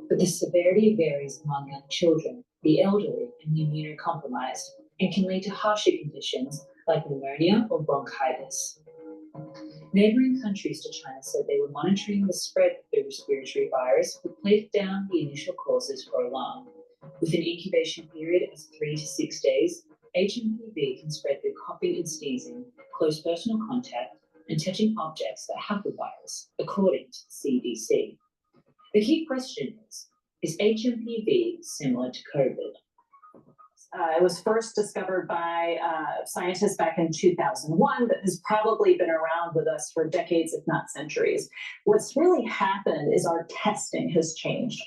But the severity varies among young children, the elderly, and the immunocompromised, and can lead to harsher conditions like pneumonia or bronchitis. Neighboring countries to China said they were monitoring the spread of the respiratory virus, but played down the initial causes for alarm. With an incubation period of 3 to 6 days, hMPV can spread through coughing and sneezing, close personal contact, and touching objects that have the virus, according to the CDC. The key question is hMPV similar to COVID? It was first discovered by scientists back in 2001, but has probably been around with us for decades, if not centuries. What's really happened is our testing has changed.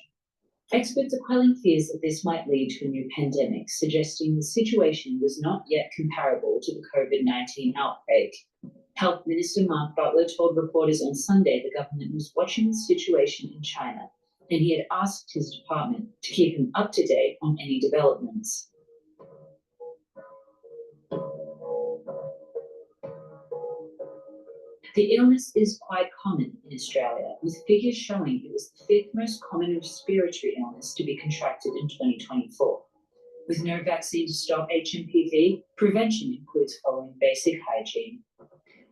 Experts are quelling fears that this might lead to a new pandemic, suggesting the situation was not yet comparable to the COVID-19 outbreak. Health Minister Mark Butler told reporters on Sunday the government was watching the situation in China, and he had asked his department to keep him up to date on any developments. The illness is quite common in Australia, with figures showing it was the 5th most common respiratory illness to be contracted in 2024. With no vaccine to stop hMPV, prevention includes following basic hygiene.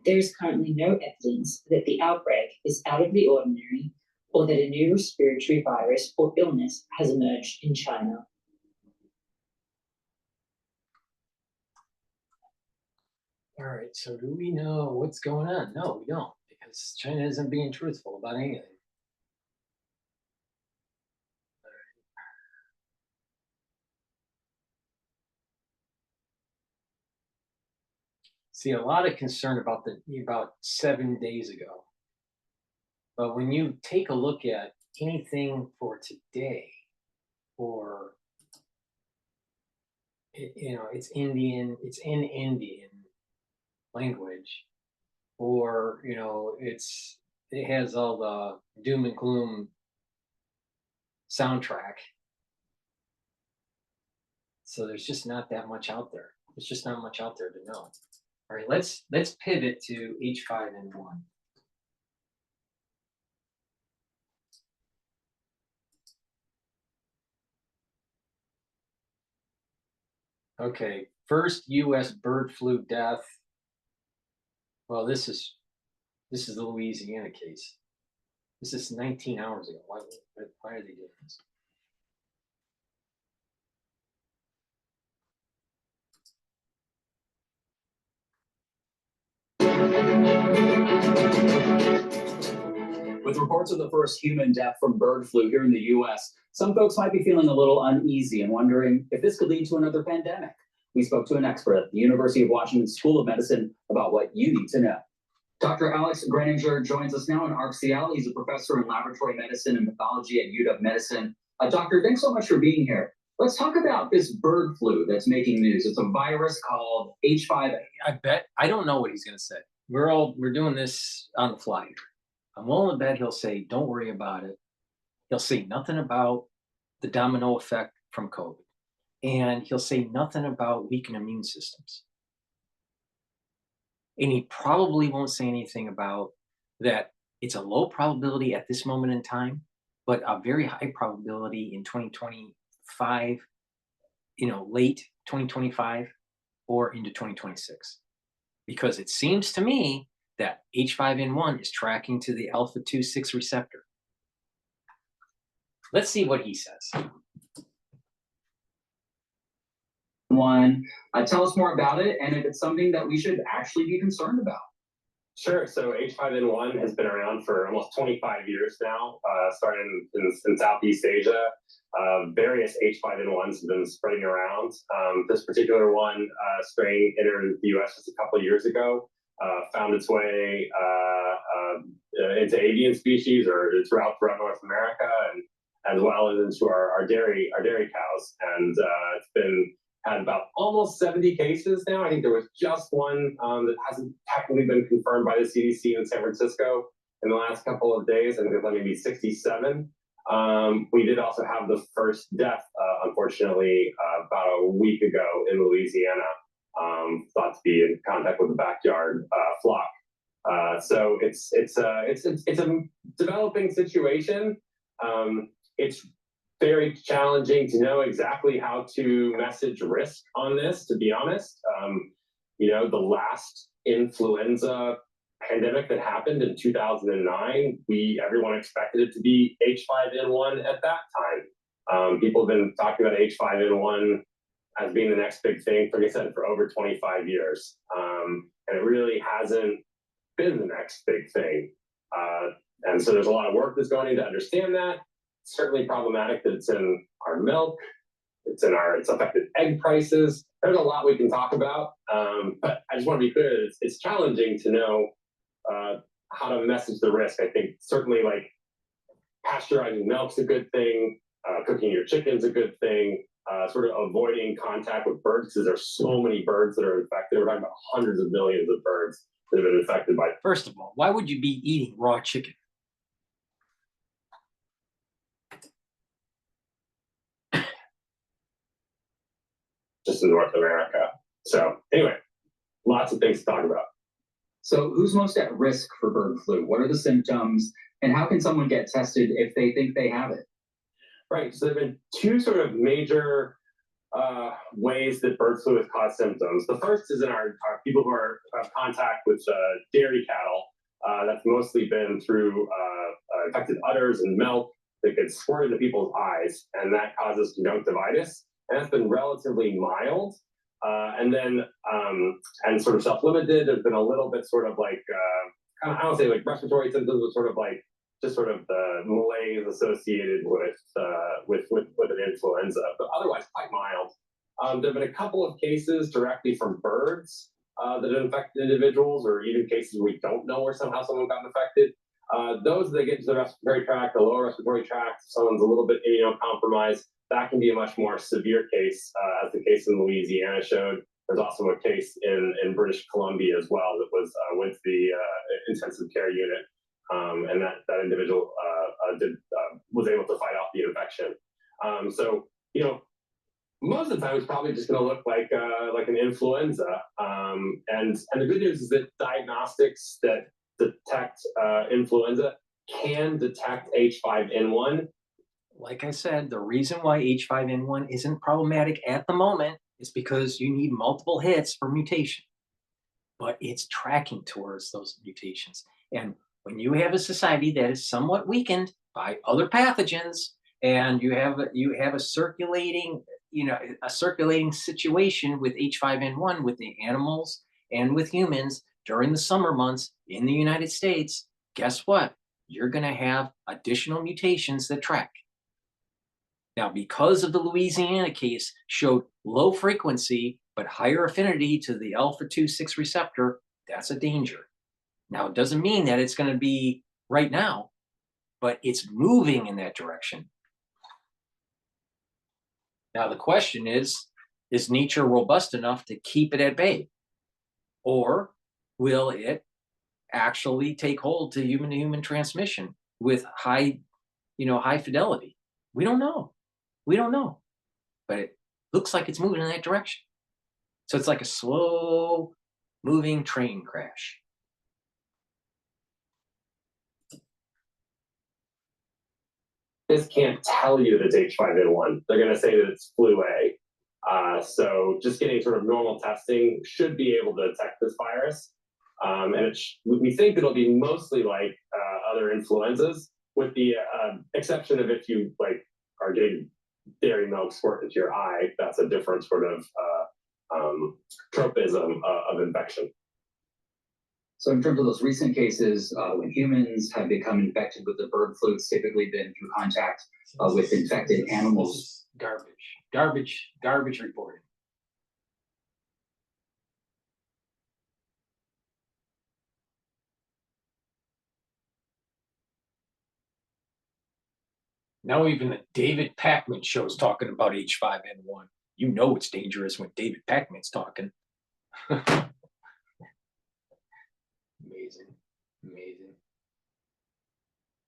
There is currently no evidence that the outbreak is out of the ordinary or that a new respiratory virus or illness has emerged in China. All right, so do we know what's going on? No, we don't, because China isn't being truthful about anything. See, a lot of concern about about 7 days ago. But when you take a look at anything for today, or it's Indian, it's in Indian language, or it has all the doom and gloom soundtrack. So there's just not that much out there. There's just not much out there to know. All right, let's pivot to H5N1. Okay, first U.S. bird flu death. Well, this is the Louisiana case. This is 19 hours ago. Why are they doing this? With reports of the first human death from bird flu here in the U.S., some folks might be feeling a little uneasy and wondering if this could lead to another pandemic. We spoke to an expert at the University of Washington School of Medicine about what you need to know. Dr. Alex Graninger joins us now in ArcSeattle. He's a professor in laboratory medicine and pathology at UW Medicine. Doctor, thanks so much for being here. Let's talk about this bird flu that's making news. It's a virus called H5N1. I don't know what he's going to say. We're doing this on the fly here. I'm willing to bet he'll say, don't worry about it. He'll say nothing about the domino effect from COVID. And he'll say nothing about weakened immune systems. And he probably won't say anything about that it's a low probability at this moment in time, but a very high probability in 2025, late 2025 or into 2026. Because it seems to me that H5N1 is tracking to the alpha-2 6 receptor. Let's see what he says. Tell us more about it and if it's something that we should actually be concerned about. Sure. So H5N1 has been around for almost 25 years now, starting in Southeast Asia. Various H5N1s have been spreading around. This particular strain entered the U.S. just a couple of years ago, found its way into avian species or throughout North America, and as well as into our dairy cows. And it's had about almost 70 cases now. I think there was just one that hasn't technically been confirmed by the CDC in San Francisco in the last couple of days. I think there's maybe 67. We did also have the first death, unfortunately, about a week ago in Louisiana, thought to be in contact with a backyard flock. So it's a developing situation. It's very challenging to know exactly how to message risk on this, to be honest. The last influenza pandemic that happened in 2009, everyone expected it to be H5N1 at that time. People have been talking about H5N1 as being the next big thing, like I said, for over 25 years. And it really hasn't been the next big thing. And so there's a lot of work that's going into understand that. It's certainly problematic that it's in our milk. It's affected egg prices. There's a lot we can talk about. But I just want to be clear that it's challenging to know how to message the risk. I think certainly like pasteurizing milk's a good thing. Cooking your chicken's a good thing. Sort of avoiding contact with birds because there's so many birds that are infected. We're talking about hundreds of millions of birds that have been infected by. First of all, why would you be eating raw chicken? Just in North America. So anyway, lots of things to talk about. So who's most at risk for bird flu? What are the symptoms? And how can someone get tested if they think they have it? Right. So there have been two sort of major ways that bird flu has caused symptoms. The first is in our people who have contact with dairy cattle. That's mostly been through infected udders and milk that gets squirted into people's eyes, and that causes conjunctivitis. And that's been relatively mild. And then, and sort of self-limited. There's been a little bit sort of like, I don't say like respiratory symptoms, but sort of like just sort of the malaise associated with an influenza, but otherwise quite mild. There have been a couple of cases directly from birds that have infected individuals, or even cases we don't know where somehow someone got infected. Those that get into the respiratory tract, the lower respiratory tract, someone's a little bit immunocompromised, that can be a much more severe case, as the case in Louisiana showed. There's also a case in British Columbia as well that was went to the intensive care unit, and that individual was able to fight off the infection. So most of the time it's probably just going to look like an influenza. And the good news is that diagnostics that detect influenza can detect H5N1. Like I said, the reason why H5N1 isn't problematic at the moment is because you need multiple hits for mutation, but it's tracking towards those mutations. And when you have a society that is somewhat weakened by other pathogens, and you have a circulating situation with H5N1 with the animals and with humans during the summer months in the United States, guess what? You're going to have additional mutations that track. Now, because of the Louisiana case showed low frequency but higher affinity to the alpha-2/6 receptor, that's a danger. Now, it doesn't mean that it's going to be right now, but it's moving in that direction. Now, the question is nature robust enough to keep it at bay? Or will it actually take hold to human transmission with high fidelity? We don't know. We don't know. But it looks like it's moving in that direction. So it's like a slow moving train crash. This can't tell you that it's H5N1. They're going to say that it's flu A. So just getting sort of normal testing should be able to detect this virus. And we think it'll be mostly like other influenzas, with the exception of if you are getting dairy milk squirt into your eye. That's a different sort of tropism of infection. So in terms of those recent cases, when humans have become infected with the bird flu, it's typically been through contact with infected animals. Garbage reporting. Now even the David Pakman show's talking about H5N1. You know it's dangerous when David Pakman's talking. Amazing.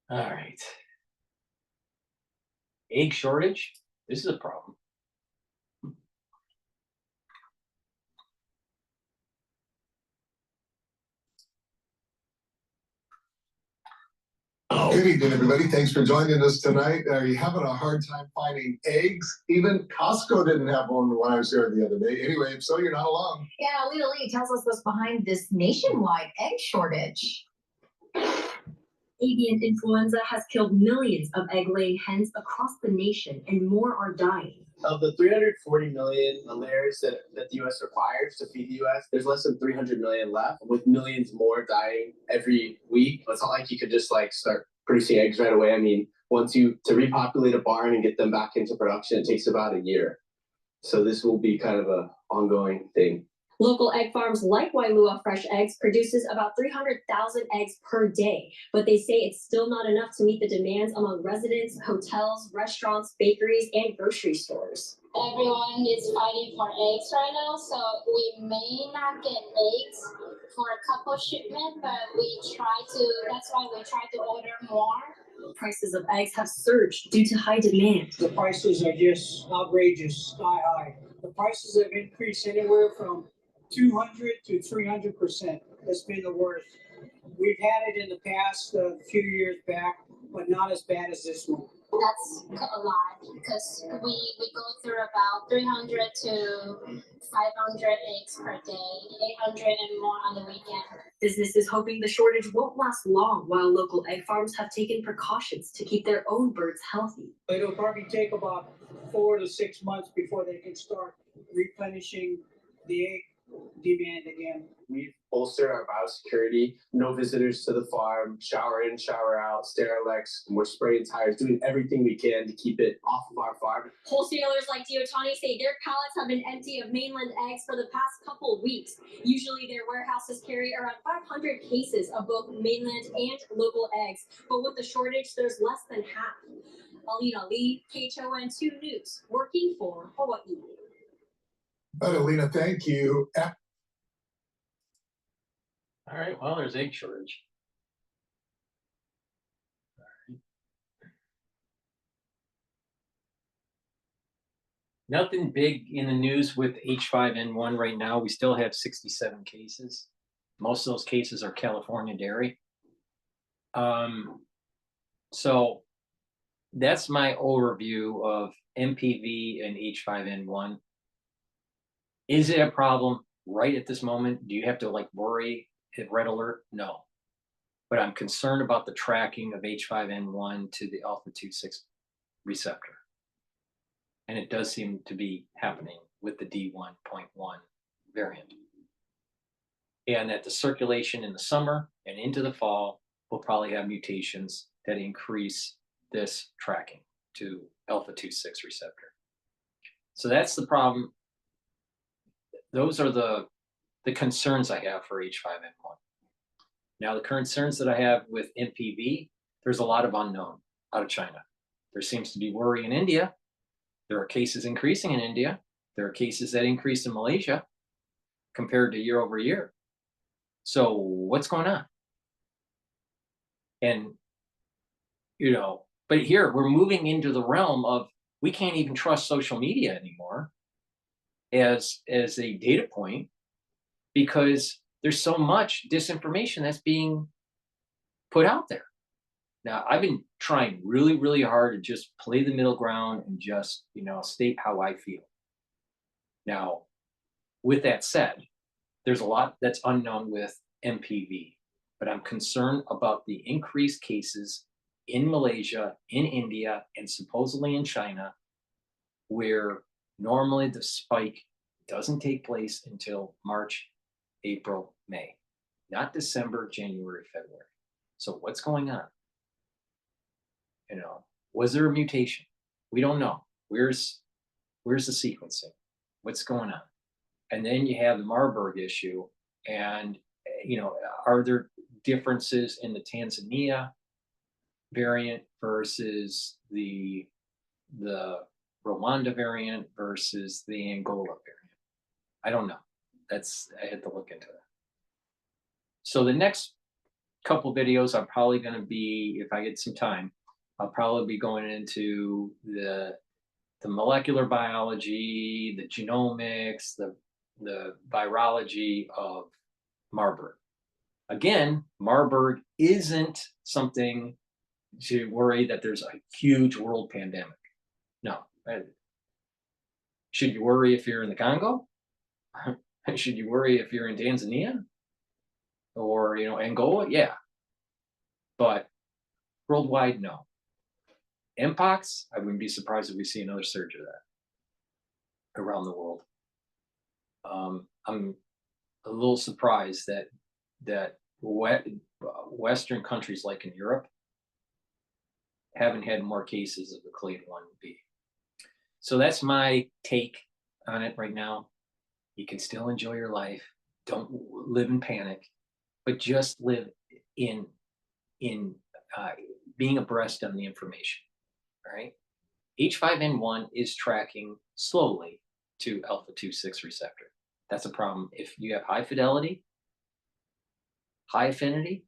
All right. Egg shortage. This is a problem. Good evening, everybody. Thanks for joining us tonight. Are you having a hard time finding eggs? Even Costco didn't have one when I was there the other day. Anyway, so you're not alone. Yeah, Lita Lee tells us what's behind this nationwide egg shortage. Avian influenza has killed millions of egg-laying hens across the nation, and more are dying. Of the 340 million layers that the U.S. requires to feed the U.S., there's less than 300 million left, with millions more dying every week. It's not like you could just start producing eggs right away. I mean, to repopulate a barn and get them back into production, it takes about a year. So this will be kind of an ongoing thing. Local egg farms like Wailua Fresh Eggs produces about 300,000 eggs per day, but they say it's still not enough to meet the demands among residents, hotels, restaurants, bakeries, and grocery stores. Everyone is fighting for eggs right now, so we may not get eggs for a couple shipments, but that's why we try to order more. Prices of eggs have surged due to high demand. The prices are just outrageous, sky high. The prices have increased anywhere from 200 to 300%. That's been the worst. We've had it in the past, a few years back, but not as bad as this one. That's a lot because we go through about 300 to 500 eggs per day, 800 and more on the weekend. Business is hoping the shortage won't last long, while local egg farms have taken precautions to keep their own birds healthy. It'll probably take about 4 to 6 months before they can start replenishing the egg demand again. We've bolstered our biosecurity, no visitors to the farm, shower in, shower out, Sterilex. We're spraying tires, doing everything we can to keep it off of our farm. Wholesalers like Diotani say their pallets have been empty of mainland eggs for the past couple of weeks. Usually their warehouses carry around 500 cases of both mainland and local eggs, but with the shortage, there's less than half. Alina Lee, KHON2 News, working for Hawaii. But Alina, thank you. All right, well, there's egg shortage. All right. Nothing big in the news with H5N1 right now. We still have 67 cases. Most of those cases are California dairy. So that's my overview of hMPV and H5N1. Is it a problem right at this moment? Do you have to like worry, hit red alert? No. But I'm concerned about the tracking of H5N1 to the alpha-2/6 receptor. And it does seem to be happening with the D1.1 variant. And that the circulation in the summer and into the fall will probably have mutations that increase this tracking to alpha-2/6 receptor. So that's the problem. Those are the concerns I have for H5N1. Now, the concerns that I have with hMPV, there's a lot of unknown out of China. There seems to be worry in India. There are cases increasing in India. There are cases that increased in Malaysia compared to year over year. So what's going on? And, you know, but here we're moving into the realm of we can't even trust social media anymore as a data point because there's so much disinformation that's being put out there. Now, I've been trying really, really hard to just play the middle ground and just, you know, state how I feel. Now, with that said, there's a lot that's unknown with hMPV, but I'm concerned about the increased cases in Malaysia, in India, and supposedly in China, where normally the spike doesn't take place until March, April, May, not December, January, February. So what's going on? You know, was there a mutation? We don't know. Where's the sequencing? What's going on? And then you have the Marburg issue, and you know, are there differences in the Tanzania variant versus the Rwanda variant versus the Angola variant? I don't know. I had to look into that. So the next couple videos I'm probably going to be, if I get some time, I'll probably be going into the molecular biology, the genomics, the virology of Marburg. Again, Marburg isn't something to worry that there's a huge world pandemic. No. Should you worry if you're in the Congo? Should you worry if you're in Tanzania or, you know, Angola? Yeah. But worldwide, no. Mpox, I wouldn't be surprised if we see another surge of that around the world. I'm a little surprised that Western countries like in Europe haven't had more cases of the clade 1B. So that's my take on it right now. You can still enjoy your life. Don't live in panic, but just live in being abreast on the information. All right. H5N1 is tracking slowly to alpha-2/6 receptor. That's a problem. If you have high fidelity, high affinity,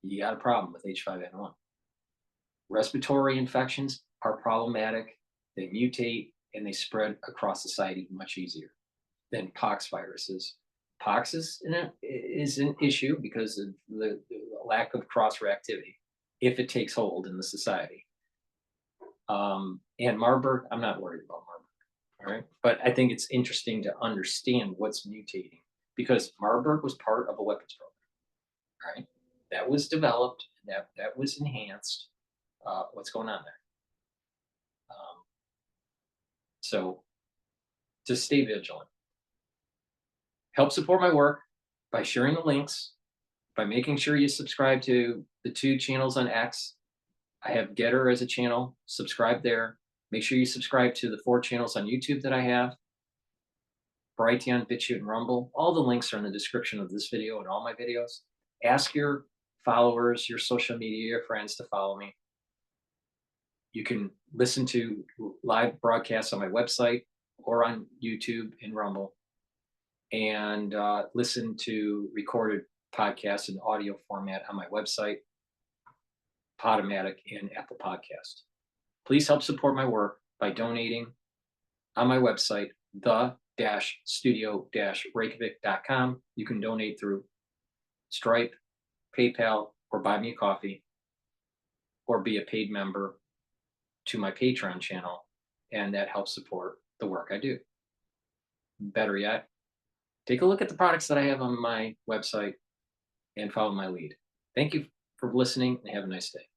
you got a problem with H5N1. Respiratory infections are problematic. They mutate and they spread across society much easier than pox viruses. Pox is an issue because of the lack of cross-reactivity if it takes hold in the society. And Marburg, I'm not worried about Marburg. All right. But I think it's interesting to understand what's mutating because Marburg was part of a weapons program. Right. That was developed, that was enhanced. What's going on there? So just stay vigilant. Help support my work by sharing the links, by making sure you subscribe to the 2 channels on X. I have GETTR as a channel. Subscribe there. Make sure you subscribe to the 4 channels on YouTube that I have. Brighteon, Bitchute, and Rumble. All the links are in the description of this video and all my videos. Ask your followers, your social media, your friends to follow me. You can listen to live broadcasts on my website or on YouTube and Rumble, and listen to recorded podcasts in audio format on my website, Podomatic, and Apple Podcast. Please help support my work by donating on my website, the-studio-reykjavik.com. You can donate through Stripe, PayPal, or buy me a coffee, or be a paid member to my Patreon channel, and that helps support the work I do. Better yet, take a look at the products that I have on my website and follow my lead. Thank you for listening and have a nice day.